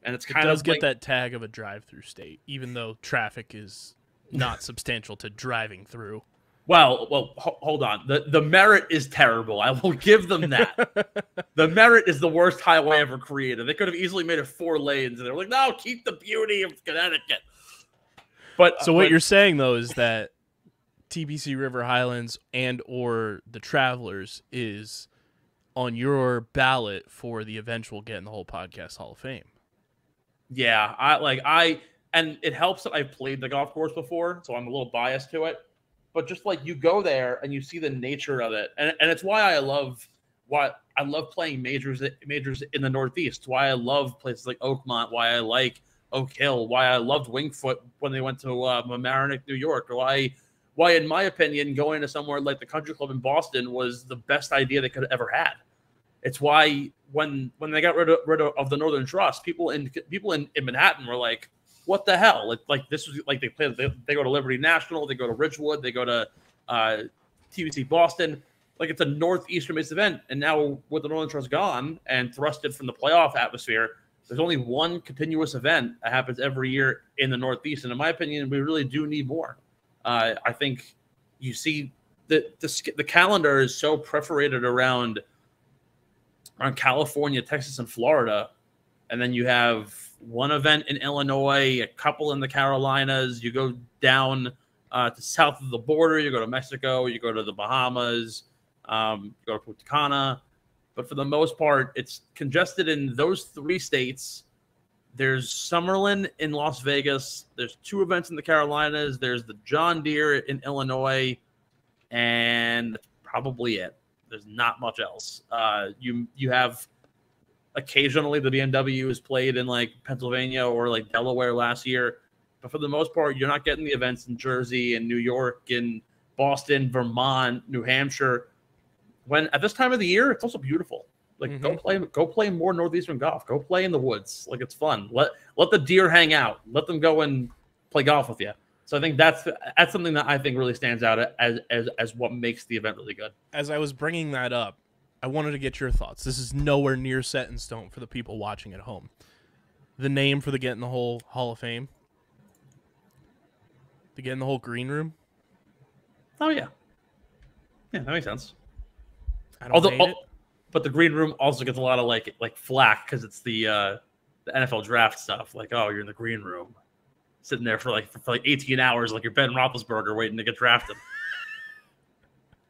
and it does get that tag of a drive-through state, even though traffic is not substantial to driving through. Well, hold on. The Merit is terrible. I will give them that. The Merit is the worst highway ever created. They could have easily made it 4 lanes, and they're like, no, keep the beauty of Connecticut. But what you're saying though is that TPC River Highlands and or the Travelers is on your ballot for the eventual Get in the Hole Podcast Hall of Fame. Yeah, and it helps that I've played the golf course before, so I'm a little biased to it. But just like you go there and you see the nature of it, and it's why I love playing majors in the Northeast. Why I love places like Oakmont. Why I like Oak Hill. Why I loved Wingfoot when they went to Mamaroneck, New York. Or why, in my opinion, going to somewhere like the Country Club in Boston was the best idea they could have ever had. It's why when they got rid of the Northern Trust, people in Manhattan were like, what the hell? Like this was like they go to Liberty National, they go to Ridgewood, they go to TBC Boston. Like it's a northeastern based event, and now with the Northern Trust gone and thrusted from the playoff atmosphere, there's only one continuous event that happens every year in the Northeast, and in my opinion, we really do need more. I think you see the calendar is so perforated around California, Texas, and Florida, and then you have one event in Illinois, a couple in the Carolinas. You go down to south of the border. You go to Mexico. You go to the Bahamas. You go to Punta Cana. But for the most part, it's congested in those 3 states. There's Summerlin in Las Vegas. There's 2 events in the Carolinas. There's the John Deere in Illinois. And that's probably it. There's not much else. You have occasionally the BMW is played in like Pennsylvania or like Delaware last year. But for the most part, you're not getting the events in Jersey and New York and Boston, Vermont, New Hampshire. When at this time of the year, it's also beautiful. Like go play more northeastern golf. Go play in the woods. Like it's fun. Let the deer hang out. Let them go and play golf with you. So I think that's something that I think really stands out as what makes the event really good. As I was bringing that up, I wanted to get your thoughts. This is nowhere near set in stone for the people watching at home. The name for the Get in the Hole Hall of Fame. The Get in the Hole Green Room. Oh yeah, yeah, that makes sense. I don't hate it. But the Green Room also gets a lot of like flack because it's the the NFL draft stuff. Like, oh, you're in the green room, sitting there for like 18 hours, like you're Ben Roethlisberger waiting to get drafted.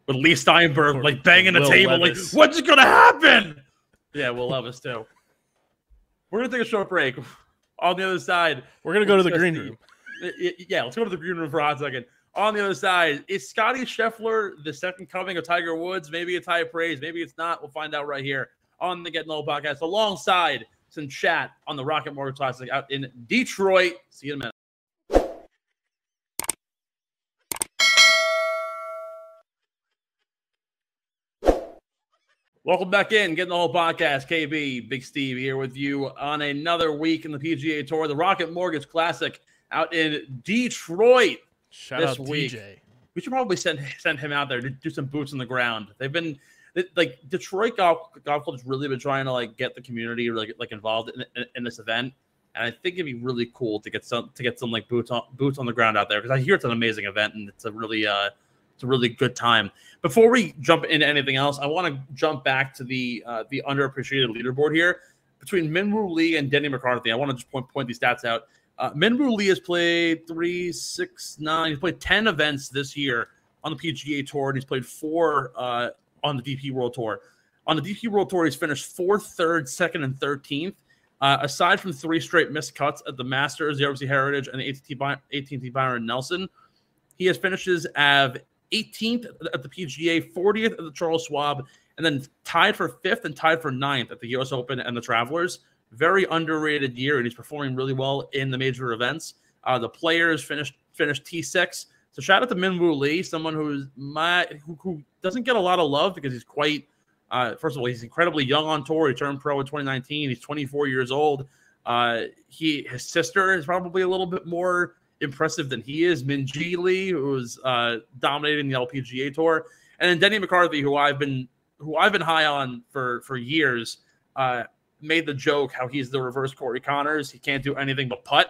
With Lee Steinberg like banging the table, Levis. Like, what's gonna happen? Yeah, Will Levis too. We're gonna take a short break. On the other side, we're gonna go to the green room. Yeah, let's go to the green room for a hot second. On the other side, is Scottie Scheffler the second coming of Tiger Woods? Maybe it's high praise, maybe it's not. We'll find out right here on the Getting Old podcast, alongside some chat on the Rocket Mortgage Classic out in Detroit. See you in a minute. Welcome back in, Getting the Whole Podcast. KB, Big Steve here with you on another week in the PGA Tour, the Rocket Mortgage Classic out in Detroit. Shout out TJ. We should probably send him out there to do some boots on the ground. They've been like Detroit golf club's really been trying to like get the community like involved in this event, and I think it'd be really cool to get some like boots on the ground out there, because I hear it's an amazing event and it's a really good time. Before we jump into anything else, I want to jump back to the underappreciated leaderboard here between Minwoo Lee and Denny McCarthy. I want to just point these stats out. Minwoo Lee has played 3, 6, 9. He's played 10 events this year on the PGA Tour, and he's played 4 on the DP World Tour. On the DP World Tour, he's finished 4th, 3rd, 2nd, and 13th. Aside from 3 straight missed cuts at the Masters, the RBC Heritage, and the AT&T Byron Nelson, he has finishes of 18th at the PGA, 40th at the Charles Schwab, and then tied for 5th and tied for 9th at the US Open and the Travelers. Very underrated year, and he's performing really well in the major events. The Players finished T6. So shout out to Minwoo Lee, someone who doesn's get a lot of love because he's quite first of all, he's incredibly young on tour. He turned pro in 2019. He's 24 years old. His sister is probably a little bit more impressive than he is. Minjee Lee, who's dominating the LPGA Tour, and then Denny McCarthy, who I've been high on for years. Made the joke how he's the reverse Corey Connors. He can't do anything but putt.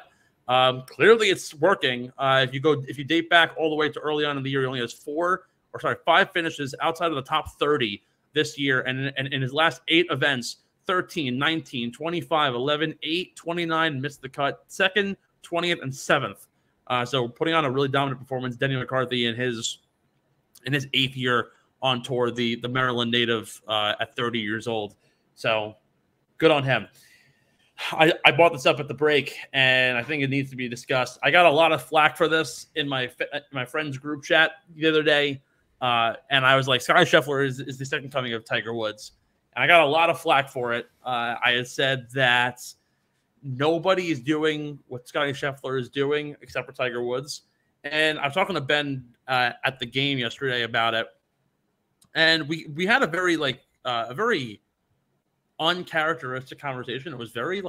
Clearly, it's working. If you date back all the way to early on in the year, he only has 5 finishes outside of the top 30 this year, and in his last 8 events, 13, 19, 25, 11, 8, 29, missed the cut, 2nd, 20th, and 7th. So putting on a really dominant performance. Denny McCarthy in his 8th year on tour, the Maryland native at 30 years old. So good on him. I brought this up at the break, and I think it needs to be discussed. I got a lot of flack for this in my friends group chat the other day, and I was like, Scottie Scheffler is the second coming of Tiger Woods. And I got a lot of flack for it. I had said that nobody is doing what Scottie Scheffler is doing except for Tiger Woods. And I was talking to Ben at the game yesterday about it, and we had a very uncharacteristic conversation. It was very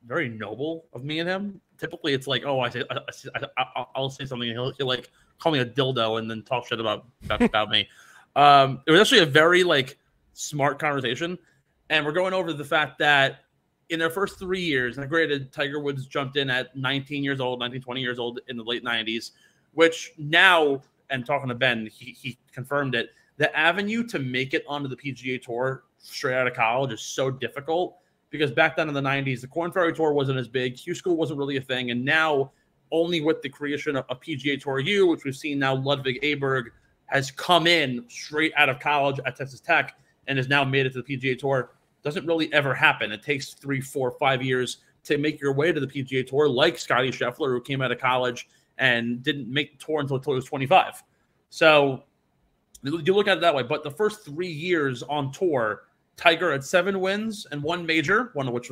very noble of me and him. Typically, it's like, oh, I'll say something, and he'll like call me a dildo and then talk shit about me. It was actually a very smart conversation, and we're going over the fact that in their first 3 years, and granted, Tiger Woods jumped in at 19 years old, 19, 20 years old in the late 90s, which now, and talking to Ben, he confirmed it, the avenue to make it onto the PGA Tour straight out of college is so difficult, because back then in the 90s, the Korn Ferry Tour wasn't as big. Q School wasn't really a thing. And now, only with the creation of PGA Tour U, which we've seen now, Ludwig Aberg has come in straight out of college at Texas Tech and has now made it to the PGA Tour. Doesn't really ever happen. It takes 3, 4, 5 years to make your way to the PGA Tour, like Scottie Scheffler, who came out of college and didn't make the tour until he was 25. So you look at it that way. But the first 3 years on tour, Tiger had 7 wins and 1 major, one of which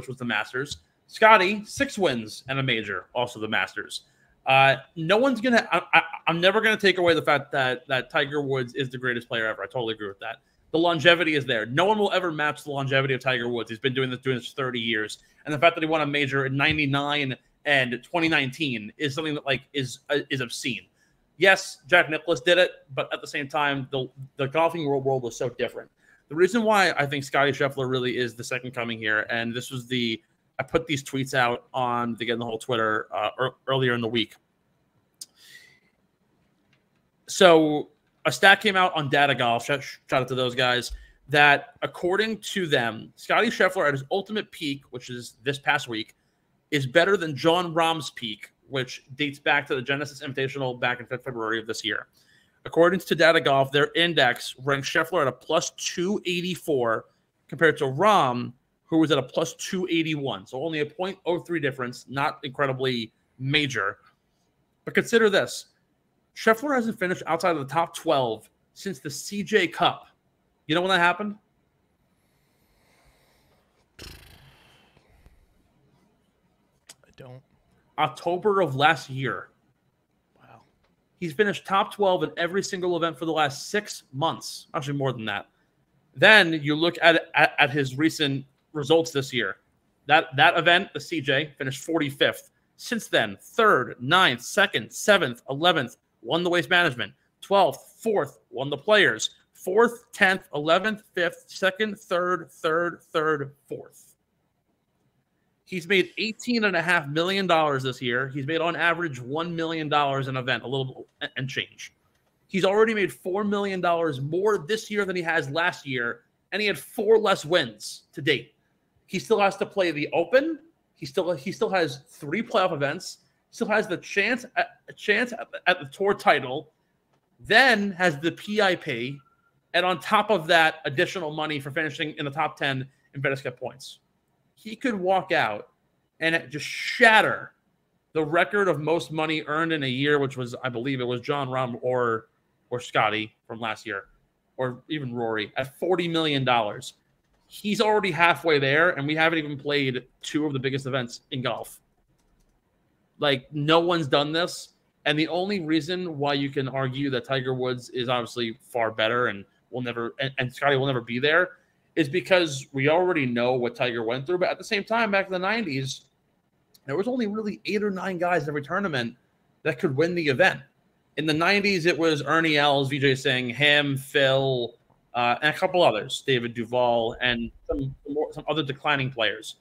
was the Masters. Scottie, 6 wins and a major, also the Masters. No one's gonna. I'm never gonna take away the fact that Tiger Woods is the greatest player ever. I totally agree with that. The longevity is there. No one will ever match the longevity of Tiger Woods. He's been doing this for 30 years, and the fact that he won a major in '99 and 2019 is something that is obscene. Yes, Jack Nicklaus did it, but at the same time, the golfing world was so different. The reason why I think Scottie Scheffler really is the second coming here, and this was I put these tweets out on the Getting the Whole Twitter earlier in the week. So a stat came out on Data Golf. Shout out to those guys. that according to them, Scottie Scheffler at his ultimate peak, which is this past week, is better than Jon Rahm's peak, which dates back to the Genesis Invitational back in February of this year. According to Data Golf, their index ranks Scheffler at a plus 284 compared to Rahm, who was at a plus 281. So only a 0.03 difference, not incredibly major. But consider this. Scheffler hasn't finished outside of the top 12 since the CJ Cup. You know when that happened? I don't. October of last year. Wow. He's finished top 12 in every single event for the last 6 months. Actually, more than that. Then you look at his recent results this year. That event, the CJ, finished 45th. Since then, 3rd, 9th, 2nd, 7th, 11th, won the Waste Management. 12th, 4th, won the Players. 4th, 10th, 11th, 5th, 2nd, 3rd, 3rd, 4th. He's made $18.5 million this year. He's made on average $1 million an event, a little and change. He's already made $4 million more this year than he has last year, and he had 4 less wins to date. He still has to play the Open. He still has 3 playoff events. Still has the chance at the tour title. Then has the PIP, and on top of that, additional money for finishing in the top 10 in Bennett points. He could walk out and just shatter the record of most money earned in a year, which was, I believe, it was Jon Rahm or Scottie from last year, or even Rory, at $40 million. He's already halfway there, and we haven't even played 2 of the biggest events in golf. Like, no one's done this, and the only reason why you can argue that Tiger Woods is obviously far better and will never, and Scottie will never be there, is because we already know what Tiger went through. But at the same time, back in the 90s, there was only really 8 or 9 guys in every tournament that could win the event. In the 90s, it was Ernie Els, Vijay Singh, him, Phil, and a couple others, David Duval, and some other declining players.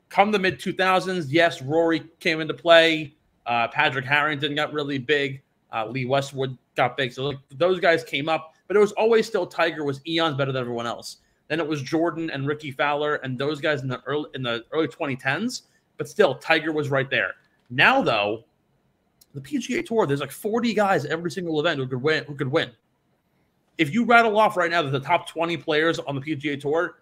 Come the mid-2000s, yes, Rory came into play. Patrick Harrington got really big. Lee Westwood got big. So those guys came up, but it was always still Tiger was eons better than everyone else. Then it was Jordan and Ricky Fowler and those guys in the early 2010s, but still Tiger was right there. Now, though, the PGA Tour, there's like 40 guys every single event who could win. If you rattle off right now that the top 20 players on the PGA Tour,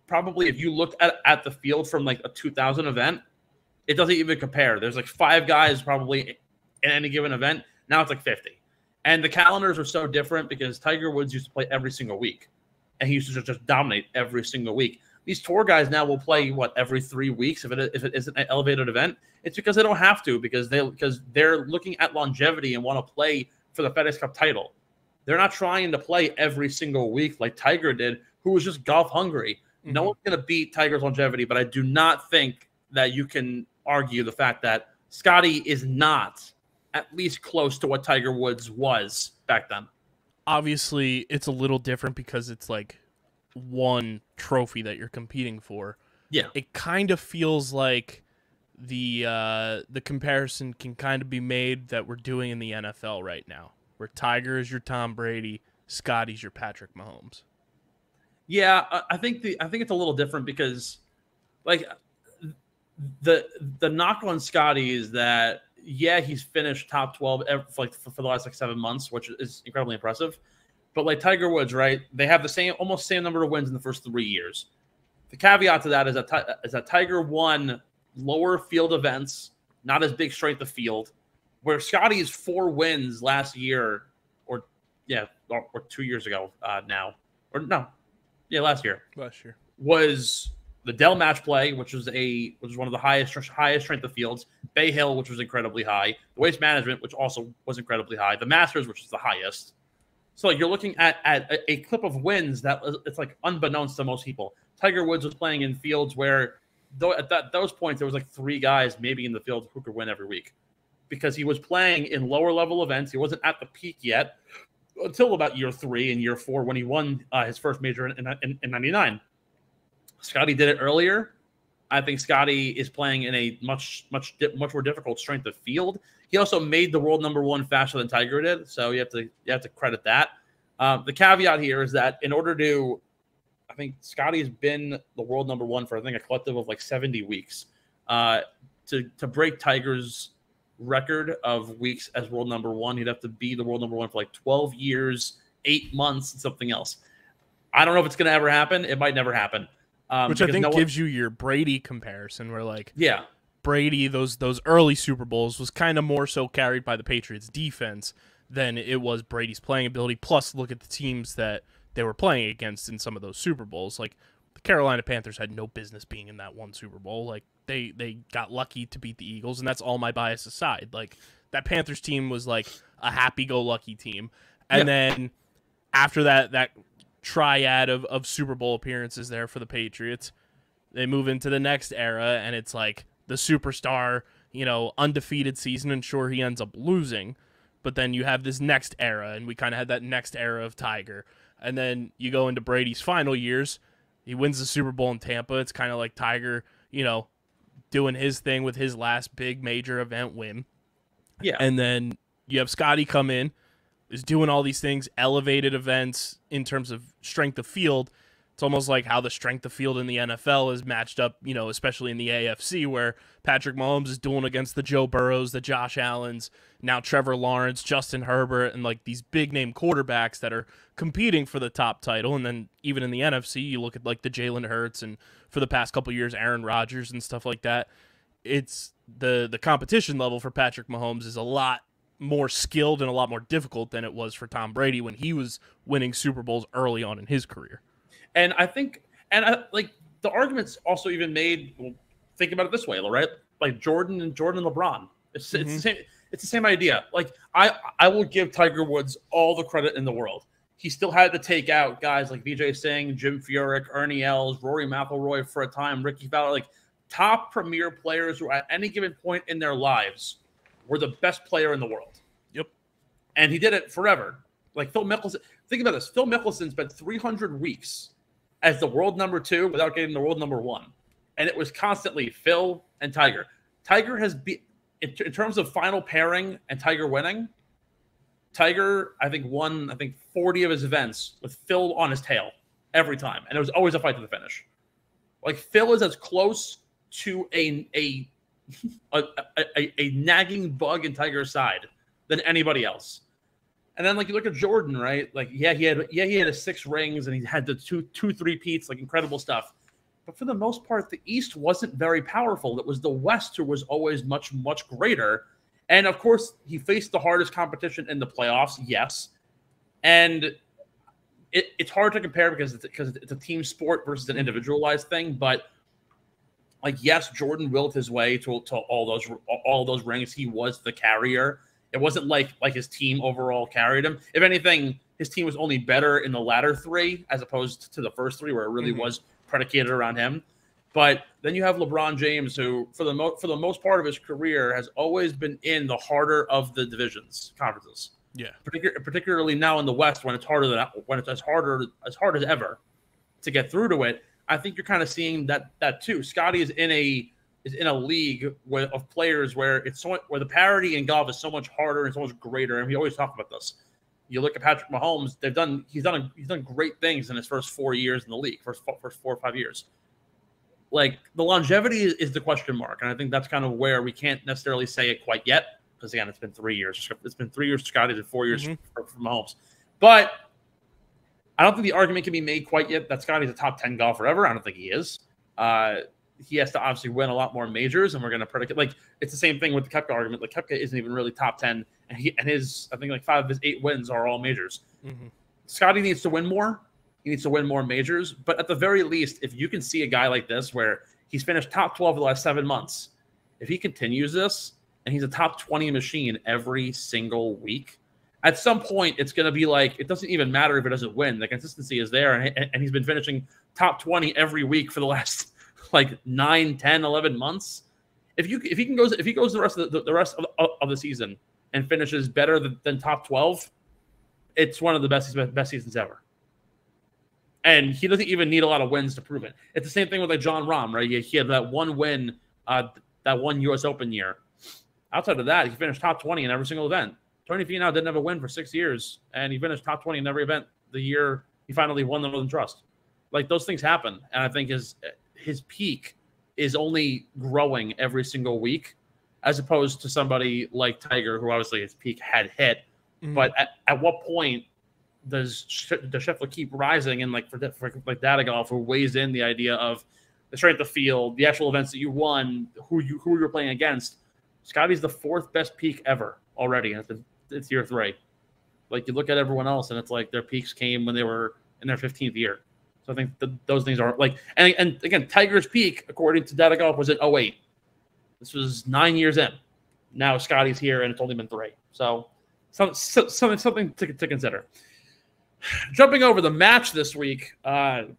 probably if you look at the field from like a 2000 event, it doesn't even compare. There's like 5 guys probably in any given event. Now it's like 50. And the calendars are so different because Tiger Woods used to play every single week. And he used to just dominate every single week. These tour guys now will play, every 3 weeks if it isn't an elevated event. It's because they don't have to, because they're looking at longevity and want to play for the FedEx Cup title. They're not trying to play every single week like Tiger did, who was just golf hungry. Mm-hmm. No one's going to beat Tiger's longevity, but I do not think that you can argue the fact that Scottie is not at least close to what Tiger Woods was back then. Obviously, it's a little different because it's like one trophy that you're competing for. Yeah. It kind of feels like the comparison can kind of be made that we're doing in the NFL right now, where Tiger is your Tom Brady, Scottie's your Patrick Mahomes. Yeah, I think it's a little different because, like, the knock on Scottie is that, yeah, he's finished top 12 for the last 7 months, which is incredibly impressive. But like Tiger Woods, right? They have the almost same number of wins in the first 3 years. The caveat to that is that Tiger won lower field events, not as big strength of field, where Scottie's 4 wins last year, or 2 years ago now, or no, yeah, last year was the Dell Match Play, which was one of the highest strength of fields, Bay Hill, which was incredibly high, the Waste Management, which also was incredibly high, the Masters, which is the highest. So you're looking at a clip of wins that it's like unbeknownst to most people. Tiger Woods was playing in fields where, though at those points there was like 3 guys maybe in the field who could win every week, because he was playing in lower level events. He wasn't at the peak yet until about year 3 and year 4 when he won his first major in 99. Scottie did it earlier. I think Scottie is playing in a much more difficult strength of field. He also made the world #1 faster than Tiger did, so you have to credit that. The caveat here is that in order to I think Scottie has been the world number one for, I think, a collective of like 70 weeks. To break Tiger's record of weeks as world number one, he'd have to be the world number one for like 12 years, 8 months, and something else. I don't know if it's going to ever happen. It might never happen. Which I think gives you your Brady comparison, where like yeah, Brady, those early Super Bowls was kind of more so carried by the Patriots defense than it was Brady's playing ability. Plus, look at the teams that they were playing against in some of those Super Bowls. Like the Carolina Panthers had no business being in that one Super Bowl. Like they got lucky to beat the Eagles, and that's all my bias aside. Like that Panthers team was like a happy-go-lucky team. And then after that triad of Super Bowl appearances there for the Patriots, they move into the next era, and it's like the superstar, undefeated season, and sure, he ends up losing. But then you have this next era, and we kind of had that next era of Tiger. And then you go into Brady's final years. He wins the Super Bowl in Tampa. It's kind of like Tiger, doing his thing with his last big major event win. Yeah. And then you have Scottie come in, is doing all these things, elevated events in terms of strength of field. It's almost like how the strength of field in the NFL is matched up, especially in the AFC, where Patrick Mahomes is dueling against the Joe Burrows, the Josh Allens, now Trevor Lawrence, Justin Herbert, and like these big name quarterbacks that are competing for the top title. And then even in the NFC, you look at like the Jalen Hurts, and for the past couple of years, Aaron Rodgers and stuff like that. It's the competition level for Patrick Mahomes is a lot more skilled and a lot more difficult than it was for Tom Brady when he was winning Super Bowls early on in his career. And I think, like the argument's also even made. Well, think about it this way, right? Like Jordan and LeBron. It's the same. It's the same idea. Like I will give Tiger Woods all the credit in the world. He still had to take out guys like Vijay Singh, Jim Furyk, Ernie Els, Rory McIlroy for a time, Ricky Fowler, like top premier players who at any given point in their lives were the best player in the world. Yep. And he did it forever. Like Phil Mickelson. Think about this. Phil Mickelson spent 300 weeks as the world number 2 without getting the world number 1. And it was constantly Phil and Tiger. Tiger has been, in terms of final pairing and Tiger winning, Tiger, I think, won 40 of his events with Phil on his tail every time. And it was always a fight to the finish. Like Phil is as close to a nagging bug in Tiger's side than anybody else. And then, like, you look at Jordan, right? Like, he had his 6 rings, and he had the two three-peats, like, incredible stuff. But for the most part, the East wasn't very powerful. It was the West who was always much, much greater. And, of course, he faced the hardest competition in the playoffs, yes. And it's hard to compare because it's a team sport versus an individualized thing. But, like, yes, Jordan willed his way to all those rings. He was the carrier. It wasn't like his team overall carried him. If anything, his team was only better in the latter 3 as opposed to the first 3, where it really was predicated around him. But then you have LeBron James, who for the most part of his career has always been in the harder of the conferences. Yeah, particularly now in the West, when it's as hard as ever to get through to it. I think you're kind of seeing that too. Scottie is in a league of players where where the parity in golf is so much harder and so much greater. And we always talk about this. You look at Patrick Mahomes; he's done great things in his first 4 years in the league, first 4 or 5 years. Like the longevity is the question mark, and I think that's kind of where we can't necessarily say it quite yet, because again, it's been 3 years. It's been 3 years for Scottie and 4 years for Mahomes. But I don't think the argument can be made quite yet that Scottie's a top 10 golfer ever. I don't think he is. He has to obviously win a lot more majors, and we're going to predicate. Like, it's the same thing with the Koepka argument. Like, Koepka isn't even really top 10, and his, I think, like 5 of his 8 wins are all majors. Scottie needs to win more. He needs to win more majors. But at the very least, if you can see a guy like this where he's finished top 12 the last 7 months, if he continues this and he's a top 20 machine every single week, at some point it's going to be like, it doesn't even matter if it doesn't win. The consistency is there, and he's been finishing top 20 every week for the last like 9, 10, 11 months. If he goes the rest of the season and finishes better than top 12, it's one of the best seasons ever. And he doesn't even need a lot of wins to prove it. It's the same thing with like John Rahm, right? He had that one win, that one U.S. Open year. Outside of that, he finished top 20 in every single event. Tony Finau didn't have a win for 6 years, and he finished top 20 in every event the year he finally won the Northern Trust. Like those things happen, and I think his peak is only growing every single week, as opposed to somebody like Tiger, who obviously his peak had hit. Mm-hmm. But at what point does Scheffler keep rising? And like for like data golf, who weighs in the idea of the strength of field, the actual events that you won, who you're playing against. Scottie's the 4th best peak ever already, and it's year 3. Like you look at everyone else, and it's like their peaks came when they were in their 15th year. So I think those things are like, and again, Tiger's peak, according to Data Golf, was in 2008. This was 9 years in. Now Scottie's here, and it's only been 3. So something to consider. Jumping over the match this week.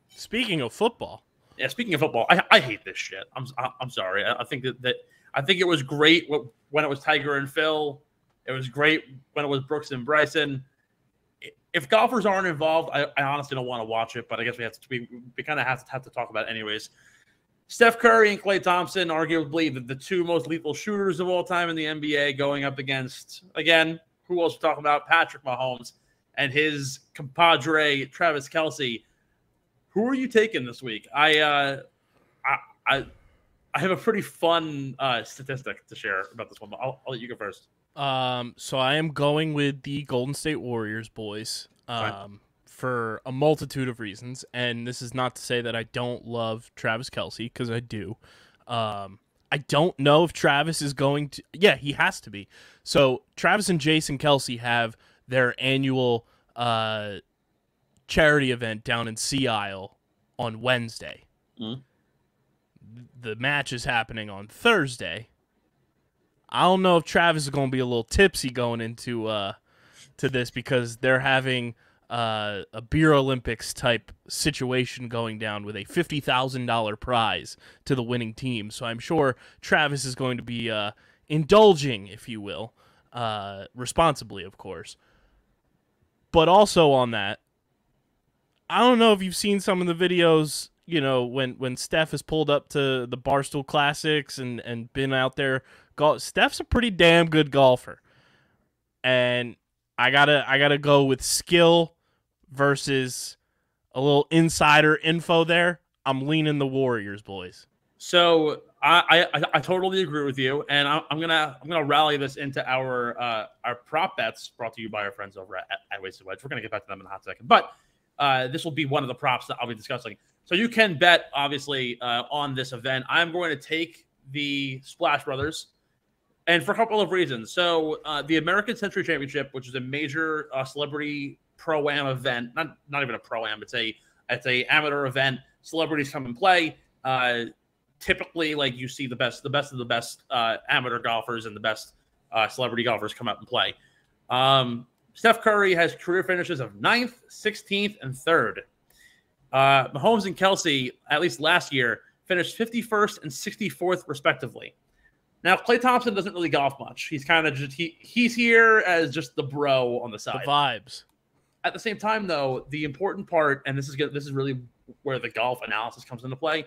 Speaking of football. Yeah, speaking of football, I hate this shit. I'm sorry. I think that I think it was great when it was Tiger and Phil. It was great when it was Brooks and Bryson. If golfers aren't involved, I honestly don't want to watch it, but I guess we kind of have to talk about it anyways. Steph Curry and Klay Thompson, arguably the 2 most lethal shooters of all time in the NBA, going up against, again, who else we're talking about? Patrick Mahomes and his compadre Travis Kelce. Who are you taking this week? I have a pretty fun statistic to share about this one, but I'll let you go first. So I am going with the Golden State Warriors, boys, for a multitude of reasons. And this is not to say that I don't love Travis Kelce, because I do. I don't know if Travis is going to... Yeah, he has to be. So Travis and Jason Kelce have their annual charity event down in Sea Isle on Wednesday. Mm-hmm. The match is happening on Thursday. I don't know if Travis is going to be a little tipsy going into to this, because they're having a Beer Olympics type situation going down with a $50,000 prize to the winning team. So I'm sure Travis is going to be indulging, if you will, responsibly, of course. But also on that, I don't know if you've seen some of the videos, you know, when Steph has pulled up to the Barstool Classics and been out there. Steph's a pretty damn good golfer. And I gotta go with skill versus a little insider info there. I'm leaning the Warriors, boys. So I totally agree with you, and I'm gonna rally this into our prop bets brought to you by our friends over at Wasted Wedge. We're gonna get back to them in a hot second, but this will be one of the props that I'll be discussing. So you can bet, obviously, on this event. I'm going to take the Splash Brothers, and for a couple of reasons. So the American Century Championship, which is a major celebrity pro-am event, not even a pro-am, it's a amateur event. Celebrities come and play. Typically, like, you see the best of the best amateur golfers and the best celebrity golfers come out and play. Steph Curry has career finishes of 9th, 16th, and 3rd. Mahomes and Kelce, at least last year, finished 51st and 64th, respectively. Now, Klay Thompson doesn't really golf much. He's kind of just he's here as just the bro on the side. The vibes. At the same time, though, the important part, and this is really where the golf analysis comes into play.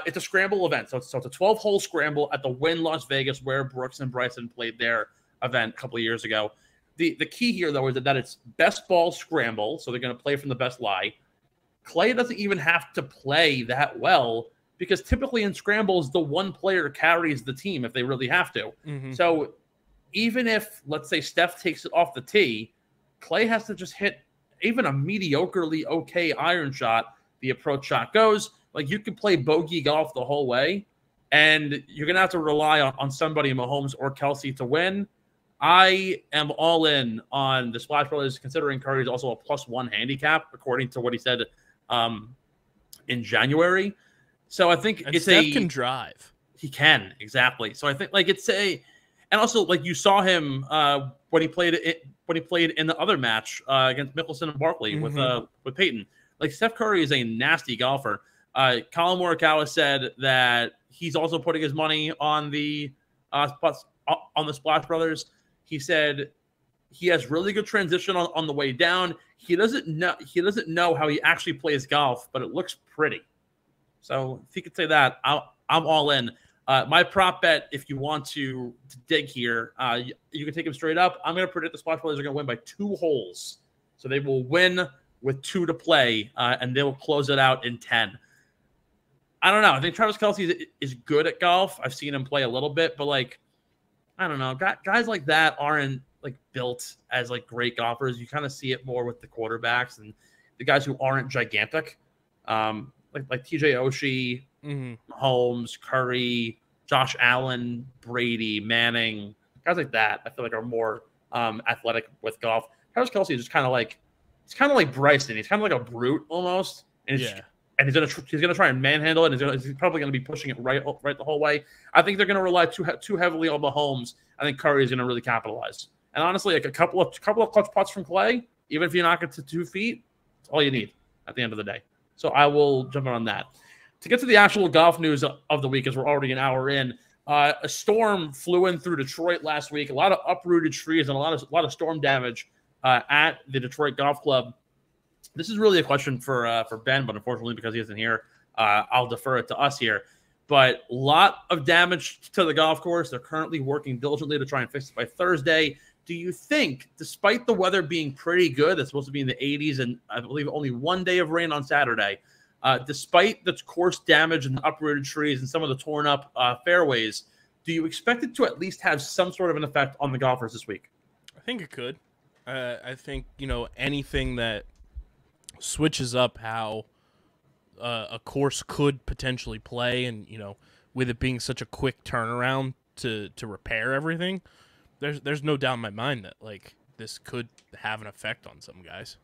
It's a scramble event, so it's a 12-hole scramble at the Wynn Las Vegas, where Brooks and Bryson played their event a couple of years ago. The key here, though, is that it's best ball scramble, so they're going to play from the best lie. Klay doesn't even have to play that well, because typically in scrambles, the one player carries the team if they really have to. Mm-hmm. So even if, let's say, Steph takes it off the tee, Klay has to just hit even a mediocrely okay iron shot. The approach shot goes. Like, you can play bogey golf the whole way, and you're going to have to rely on somebody, Mahomes or Kelce, to win. I am all in on the Splash Brothers, considering Curry is also a +1 handicap, according to what he said in January. So I think Steph can drive. He can, exactly. So I think, like, and also, like, you saw him when he played in the other match against Mickelson and Barkley with Peyton. Like, Steph Curry is a nasty golfer. Colin Morikawa said that he's also putting his money on the Splash Brothers. He said he has really good transition on the way down. He doesn't know how he actually plays golf, but it looks pretty. So if he could say that, I'm all in. My prop bet, if you want to dig here, you can take him straight up. I'm going to predict the Splash Brothers are going to win by 2 holes. So they will win with 2 to play, and they'll close it out in 10. I don't know. I think Travis Kelce is good at golf. I've seen him play a little bit, but like, I don't know. Guys like that aren't like built as like great golfers. You kind of see it more with the quarterbacks and the guys who aren't gigantic, like TJ Oshie, Mahomes, Curry, Josh Allen, Brady, Manning, guys like that. I feel like are more athletic with golf. Travis Kelce is just kind of like Bryson. He's kind of like a brute almost, and he's gonna try and manhandle it. And he's probably gonna be pushing it right the whole way. I think they're gonna rely too heavily on Mahomes. I think Curry is gonna really capitalize. And honestly, like a couple of clutch putts from Clay, even if you knock it to 2 feet, it's all you need at the end of the day. So I will jump in on that. To get to the actual golf news of the week, as we're already an hour in, a storm flew in through Detroit last week. A lot of uprooted trees and a lot of storm damage at the Detroit Golf Club. This is really a question for Ben, but unfortunately, because he isn't here, I'll defer it to us here. But a lot of damage to the golf course. They're currently working diligently to try and fix it by Thursday. Do you think, despite the weather being pretty good, it's supposed to be in the 80s, and I believe only 1 day of rain on Saturday, despite the course damage and the uprooted trees and some of the torn up fairways, do you expect it to at least have some sort of an effect on the golfers this week? I think it could. I think, anything that switches up how a course could potentially play, and, with it being such a quick turnaround to repair everything, there's no doubt in my mind that, like, this could have an effect on some guys.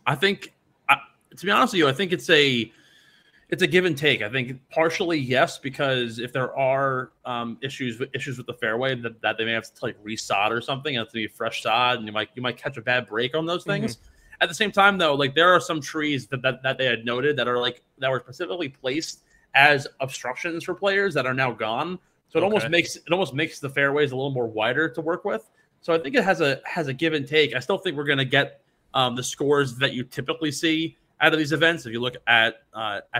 I think, to be honest with you, I think it's a give and take. I think partially yes, because if there are issues with the fairway that they may have to like resod or something, and it's to be fresh sod, and you might catch a bad break on those things. At the same time, though, like there are some trees that they had noted that were specifically placed as obstructions for players that are now gone. So it almost makes the fairways a little more wider to work with. So I think it has a give and take. I still think we're going to get the scores that you typically see out of these events. If you look at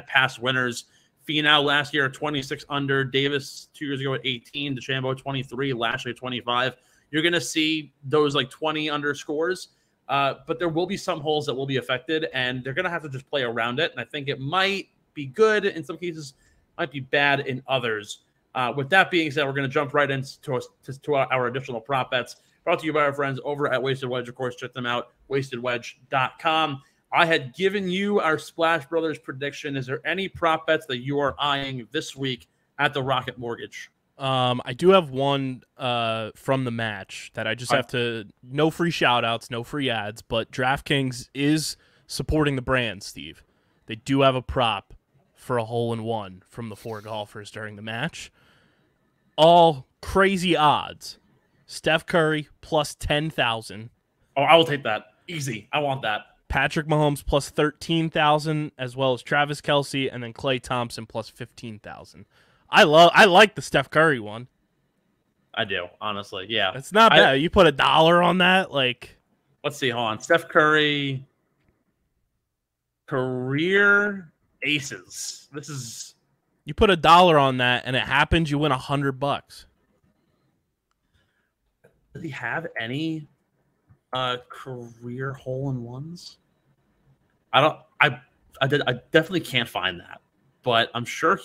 past winners, Finau last year 26 under, Davis 2 years ago at 18, DeChambeau 23, Lashley 25. You're going to see those like 20 under scores, but there will be some holes that will be affected, and they're going to have to just play around it. And I think it might be good in some cases, might be bad in others. With that being said, we're going to jump right into our additional prop bets brought to you by our friends over at Wasted Wedge. Of course, check them out, wastedwedge.com. I had given you our Splash Brothers prediction. Is there any prop bets that you are eyeing this week at the Rocket Mortgage? I do have one from the match that I just have to, no free shout-outs, no free ads, but DraftKings is supporting the brand, Steve. They do have a prop for a hole-in-one from the 4 golfers during the match. All crazy odds. Steph Curry plus 10,000. Oh, I will take that. Easy. I want that. Patrick Mahomes plus 13,000, as well as Travis Kelce, and then Klay Thompson plus 15,000. I like the Steph Curry one. I do, honestly. Yeah, it's not bad. You put $1 on that, like. Let's see. Hold on. Steph Curry career aces. This is. You put $1 on that, and it happens. You win $100. Does he have any career hole-in-ones? I definitely can't find that, but I'm sure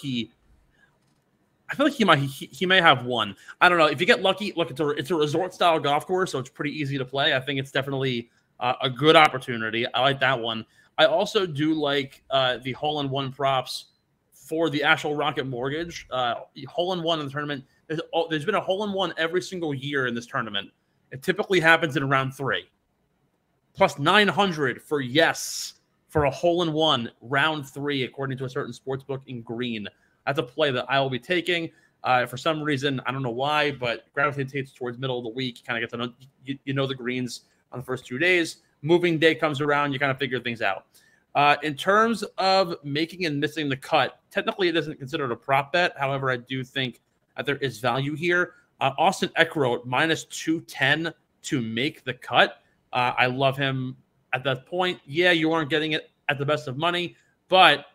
I feel like he may have one. I don't know. If you get lucky, look, it's a resort style golf course, so it's pretty easy to play. I think it's definitely a good opportunity. I like that one. I also do like the hole-in-one props for the actual Rocket Mortgage. Hole-in-one in the tournament. There's been a hole-in-one every single year in this tournament. It typically happens in round 3. Plus 900 for yes for a hole-in-one round 3, according to a certain sportsbook in green. That's a play that I will be taking. For some reason, I don't know why, but gravitates towards middle of the week. You kind of get to know, you know the greens on the first 2 days. Moving day comes around, you kind of figure things out. In terms of making and missing the cut, technically it isn't considered a prop bet. However, I do think that there is value here. Austin Eckroat minus 210 to make the cut. I love him at that point. Yeah, you aren't getting it at the best of money, but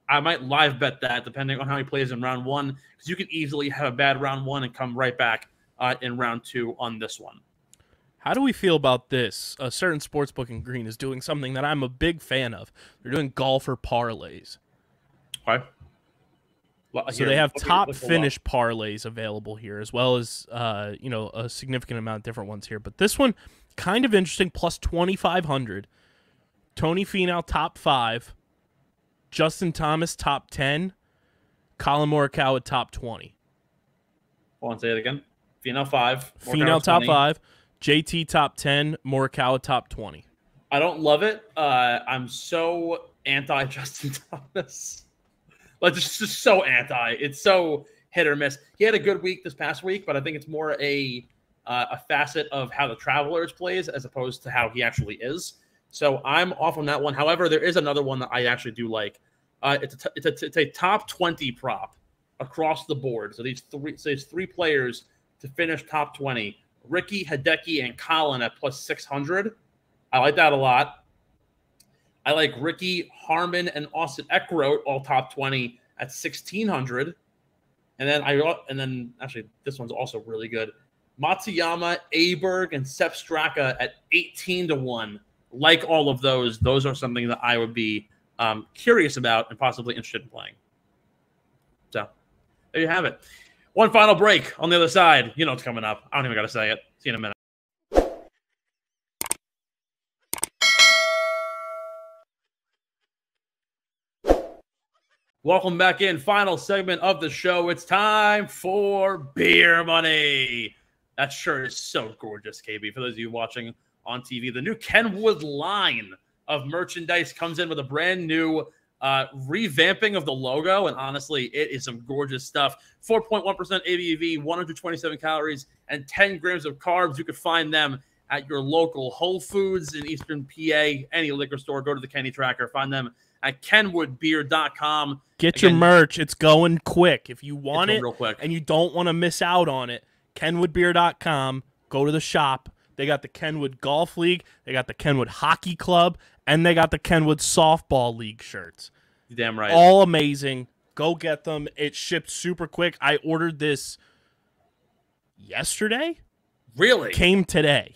I might live bet that depending on how he plays in round 1, because you can easily have a bad round 1 and come right back in round 2 on this one. How do we feel about this? A certain sportsbook in Green is doing something that I'm a big fan of. They're doing golfer parlays. Okay. So they have top finish parlays available here, as well as a significant amount of different ones here. But this one, kind of interesting, plus 2,500. Tony Finau top 5, Justin Thomas top 10, Colin Morikawa top 20. Hold on, say it again. Finau 5, Finau top 5, JT top 10, Morikawa top 20. I don't love it. I'm so anti Justin Thomas. Like, just so anti. It's so hit or miss. He had a good week this past week, but I think it's more a facet of how the Travelers plays as opposed to how he actually is. So I'm off on that one. However, there is another one that I actually do like. It's a top 20 prop across the board. So these three players to finish top 20: Ricky, Hideki, and Colin at plus 600. I like that a lot. I like Ricky, Harman, and Austin Eckroat all top 20 at 1,600. And then actually this one's also really good. Matsuyama, Aberg, and Sepp Straka at 18-1. Like all of those are something that I would be curious about and possibly interested in playing. So there you have it. One final break on the other side. You know what's coming up. I don't even got to say it. See you in a minute. Welcome back in. Final segment of the show. It's time for beer money. That shirt is so gorgeous, KB. For those of you watching on TV, the new Kenwood line of merchandise comes in with a brand new revamping of the logo. And honestly, it is some gorgeous stuff. 4.1% ABV, 127 calories, and 10 grams of carbs. You can find them at your local Whole Foods in Eastern PA, any liquor store. Go to the Kenny Tracker. Find them at kenwoodbeer.com. Get your merch. It's going quick. If you want it real quick and you don't want to miss out on it, kenwoodbeer.com. Go to the shop. They got the Kenwood Golf League. They got the Kenwood Hockey Club. And they got the Kenwood Softball League shirts. You're damn right. All amazing. Go get them. It shipped super quick. I ordered this yesterday. Really? Came today.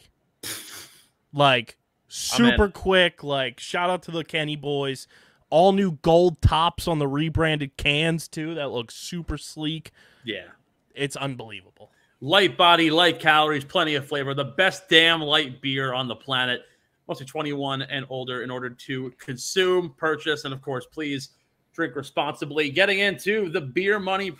Like, super quick. Like, shout out to the Kenny boys. All new gold tops on the rebranded cans, too. That looks super sleek. Yeah. It's unbelievable. Light body, light calories, plenty of flavor. The best damn light beer on the planet. Mostly 21 and older in order to consume, purchase, and, of course, please drink responsibly. Getting into the beer money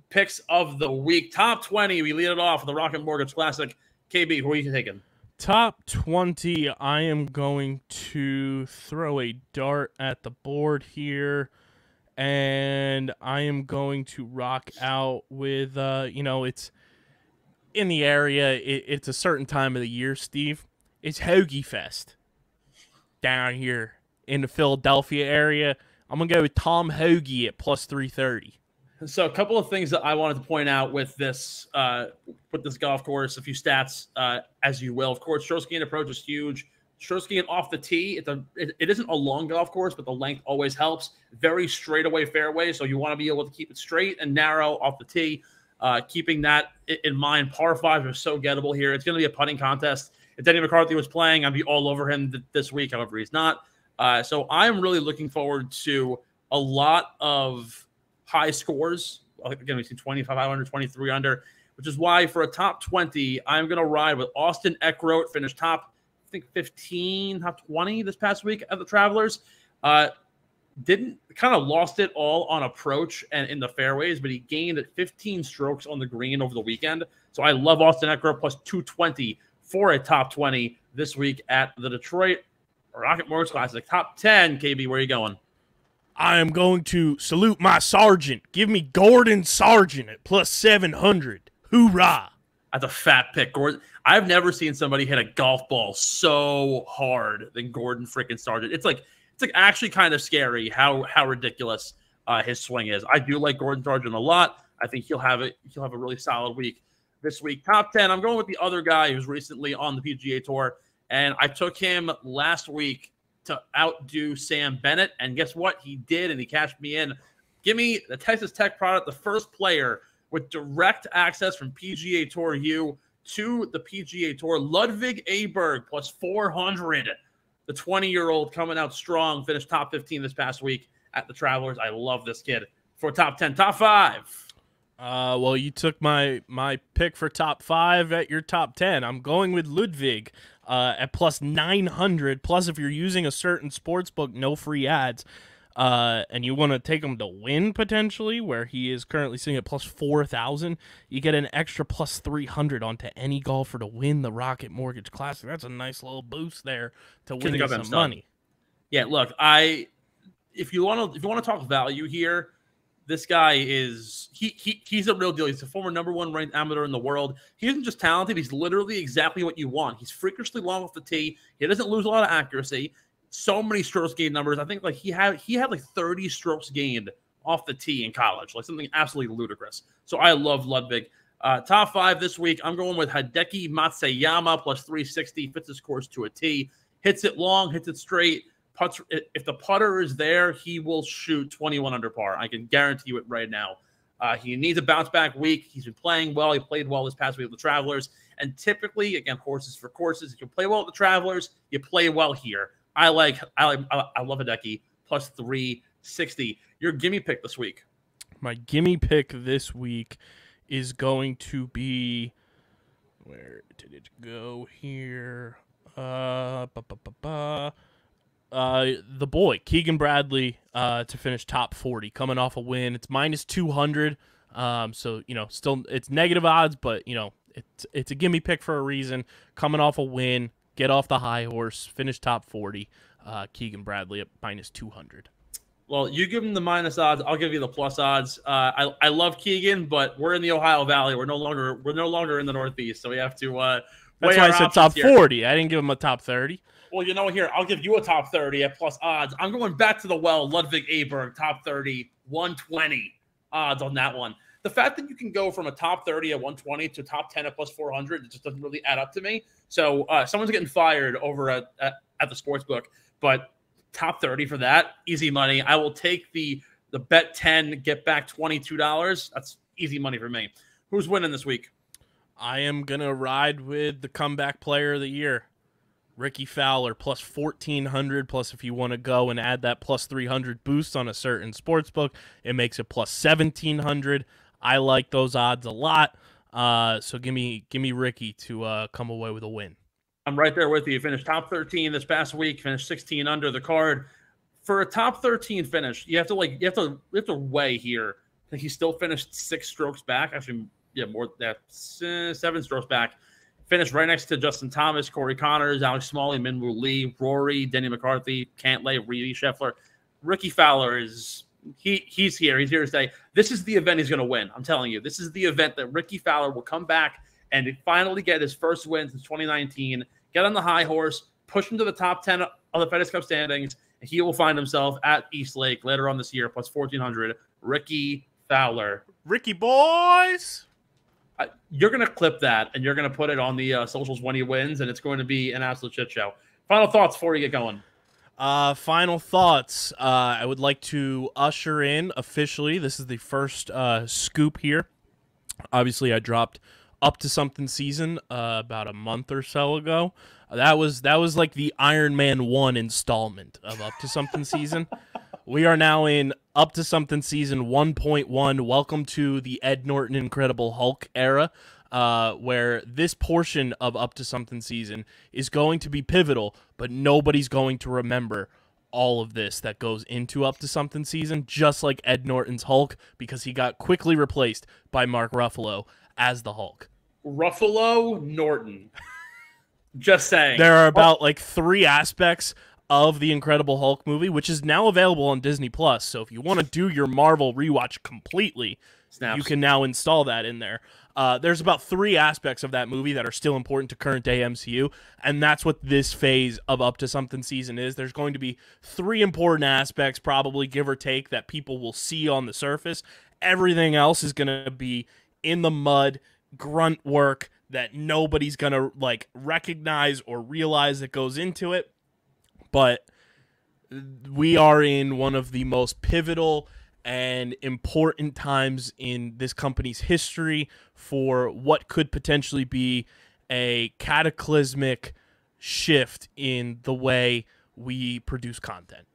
picks of the week. Top 20, we lead it off with the Rocket Mortgage Classic. KB, who are you taking? Top 20, I am going to throw a dart at the board here, and I am going to rock out with, it's in the area. It's a certain time of the year, Steve. It's Hoagie Fest down here in the Philadelphia area. I'm going to go with Tom Hoagie at plus 330. So a couple of things that I wanted to point out with this golf course, a few stats, as you will. Of course, stroke gain approach is huge. Stroke gain off the tee, it isn't a long golf course, but the length always helps. Very straightaway fairway, so you want to be able to keep it straight and narrow off the tee. Keeping that in mind, par 5 are so gettable here. It's going to be a putting contest. If Denny McCarthy was playing, I'd be all over him this week. However, he's not. So I'm really looking forward to a lot of high scores. Again, we see 25 under, 23 under, which is why for a top 20, I'm going to ride with Austin Eckroat, finished top, I think 15, top 20 this past week at the Travelers. Didn't kind of lost it all on approach and in the fairways, but he gained 15 strokes on the green over the weekend. So I love Austin Eckroat plus 220 for a top 20 this week at the Detroit Rocket Mortgage Classic. Top 10, KB, where are you going? I am going to salute my sergeant. Give me Gordon Sargent at plus 700. Hoorah. That's a fat pick, Gordon. I've never seen somebody hit a golf ball so hard than Gordon freaking Sargent. It's like actually kind of scary how ridiculous his swing is. I do like Gordon Sargent a lot. I think he'll have a really solid week this week. Top 10, I'm going with the other guy who's recently on the PGA Tour, and I took him last week to outdo Sam Bennett, and guess what? He did, and he cashed me in. Give me the Texas Tech product, the first player with direct access from PGA Tour U to the PGA Tour. Ludwig Aberg plus 400. The 20-year-old coming out strong, finished top 15 this past week at the Travelers. I love this kid. For top 10, top 5. Well, you took my pick for top 5 at your top 10. I'm going with Ludwig at plus 900. Plus, if you're using a certain sports book, no free ads, and you want to take him to win potentially, where he is currently sitting at plus 4,000, you get an extra plus 300 onto any golfer to win the Rocket Mortgage Classic. That's a nice little boost there to winning some money. Yeah, look, if you want to talk value here, this guy is he's a real deal. He's a former #1 ranked amateur in the world. He isn't just talented; he's literally exactly what you want. He's freakishly long off the tee. He doesn't lose a lot of accuracy. So many strokes gained numbers. I think like he had like 30 strokes gained off the tee in college, like something absolutely ludicrous. So I love Ludwig. Top 5 this week, I'm going with Hideki Matsuyama plus 360. Fits his course to a tee. Hits it long, hits it straight. Putts, if the putter is there, he will shoot 21 under par. I can guarantee you it right now. He needs a bounce back week. He's been playing well. He played well this past week with the Travelers. And typically, again, horses for courses. If you play well at the Travelers, you play well here. I love Hideki plus 360. Your gimme pick this week. My gimme pick this week is going to be, where did it go here? The boy Keegan Bradley to finish top 40, coming off a win. It's minus 200. So still it's negative odds, but it's a gimme pick for a reason. Coming off a win, get off the high horse, finish top 40. Keegan Bradley at minus 200. Well, you give him the minus odds. I'll give you the plus odds. I love Keegan, but we're in the Ohio Valley. We're no longer in the Northeast, so we have to. That's why I said top 40. I didn't give him a top 30. Well, here, I'll give you a top 30 at plus odds. I'm going back to the well. Ludwig Aberg, top 30, 120 odds on that one. The fact that you can go from a top 30 at 120 to top 10 at plus 400, it just doesn't really add up to me. So someone's getting fired over at the sportsbook, but top 30 for that, easy money. I will take the bet 10, get back $22. That's easy money for me. Who's winning this week? I am going to ride with the comeback player of the year. Ricky Fowler, plus 1,400, plus if you want to go and add that plus 300 boost on a certain sports book, it makes it plus 1,700. I like those odds a lot. So give me Ricky to come away with a win. I'm right there with you. You finished top 13 this past week, finished 16 under the card. For a top 13 finish, you have to weigh here. I think he still finished 6 strokes back. Actually, yeah, more than that, 7 strokes back. Finished right next to Justin Thomas, Corey Connors, Alex Smalley, Minwoo Lee, Rory, Denny McCarthy, Cantlay, Reedy Scheffler. Ricky Fowler he's here. He's here to say this is the event he's going to win. I'm telling you, this is the event that Ricky Fowler will come back and finally get his first win since 2019, get on the high horse, push him to the top 10 of the FedEx Cup standings, and he will find himself at East Lake later on this year, plus 1,400. Ricky Fowler. Ricky boys! You're going to clip that, and you're going to put it on the socials when he wins, and it's going to be an absolute shit show. Final thoughts before you get going. Final thoughts. I would like to usher in officially. This is the first scoop here. Obviously, I dropped Up to Something season about a month or so ago. That was like the Iron Man 1 installment of Up to Something season. We are now in Up to Something season 1.1. Welcome to the Ed Norton Incredible Hulk era, where this portion of Up to Something season is going to be pivotal, but nobody's going to remember all of this that goes into Up to Something season, just like Ed Norton's Hulk, because he got quickly replaced by Mark Ruffalo as the Hulk. Ruffalo Norton. Just saying. There are about like 3 aspects of the Incredible Hulk movie, which is now available on Disney Plus. So if you want to do your Marvel rewatch completely, you can now install that in there. There's about 3 aspects of that movie that are still important to current day MCU, and that's what this phase of Up to Something season is. There's going to be 3 important aspects, probably give or take, that people will see on the surface. Everything else is going to be in the mud, grunt work that nobody's going to like recognize or realize that goes into it. But we are in one of the most pivotal and important times in this company's history for what could potentially be a cataclysmic shift in the way we produce content.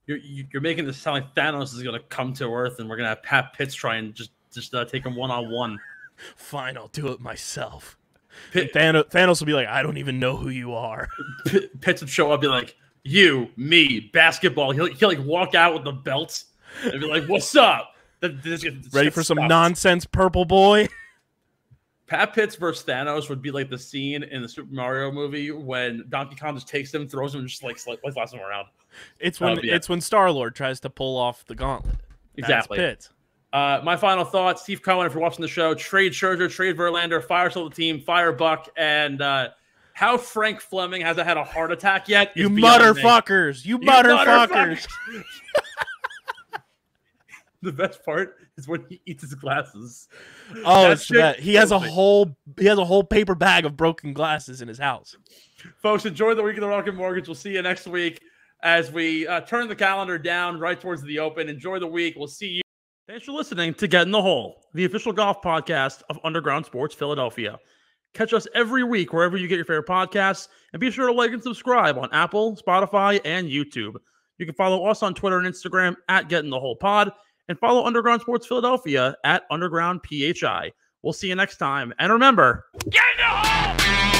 You're making this sound like Thanos is going to come to Earth and we're going to have Pat Pitts try and just take him one-on-one. Fine, I'll do it myself. Thanos will be like, I don't even know who you are. Pitts would show up and be like, you, me, basketball. He'll like walk out with the belt and be like, what's up? Ready for some nonsense, purple boy? Pat Pitts versus Thanos would be like the scene in the Super Mario movie when Donkey Kong just takes him, throws him, and just like slaps him around. It's when Star-Lord tries to pull off the gauntlet. Exactly. That's Pitts. My final thoughts, Steve Cohen, if you're watching the show, trade Scherzer, trade Verlander, fire Soul the team, fire Buck, and how Frank Fleming hasn't had a heart attack yet. You motherfuckers. You motherfuckers. The best part is when he eats his glasses. Oh, it's that. He has a whole paper bag of broken glasses in his house. Folks, enjoy the week of the Rocket Mortgage. We'll see you next week as we turn the calendar down right towards the Open. Enjoy the week. We'll see you. Thanks for listening to Get in the Hole, the official golf podcast of Underground Sports Philadelphia. Catch us every week wherever you get your favorite podcasts, and be sure to like and subscribe on Apple, Spotify, and YouTube. You can follow us on Twitter and Instagram at Get in the Hole Pod, and follow Underground Sports Philadelphia at Underground PHI. We'll see you next time. And remember, get in the hole!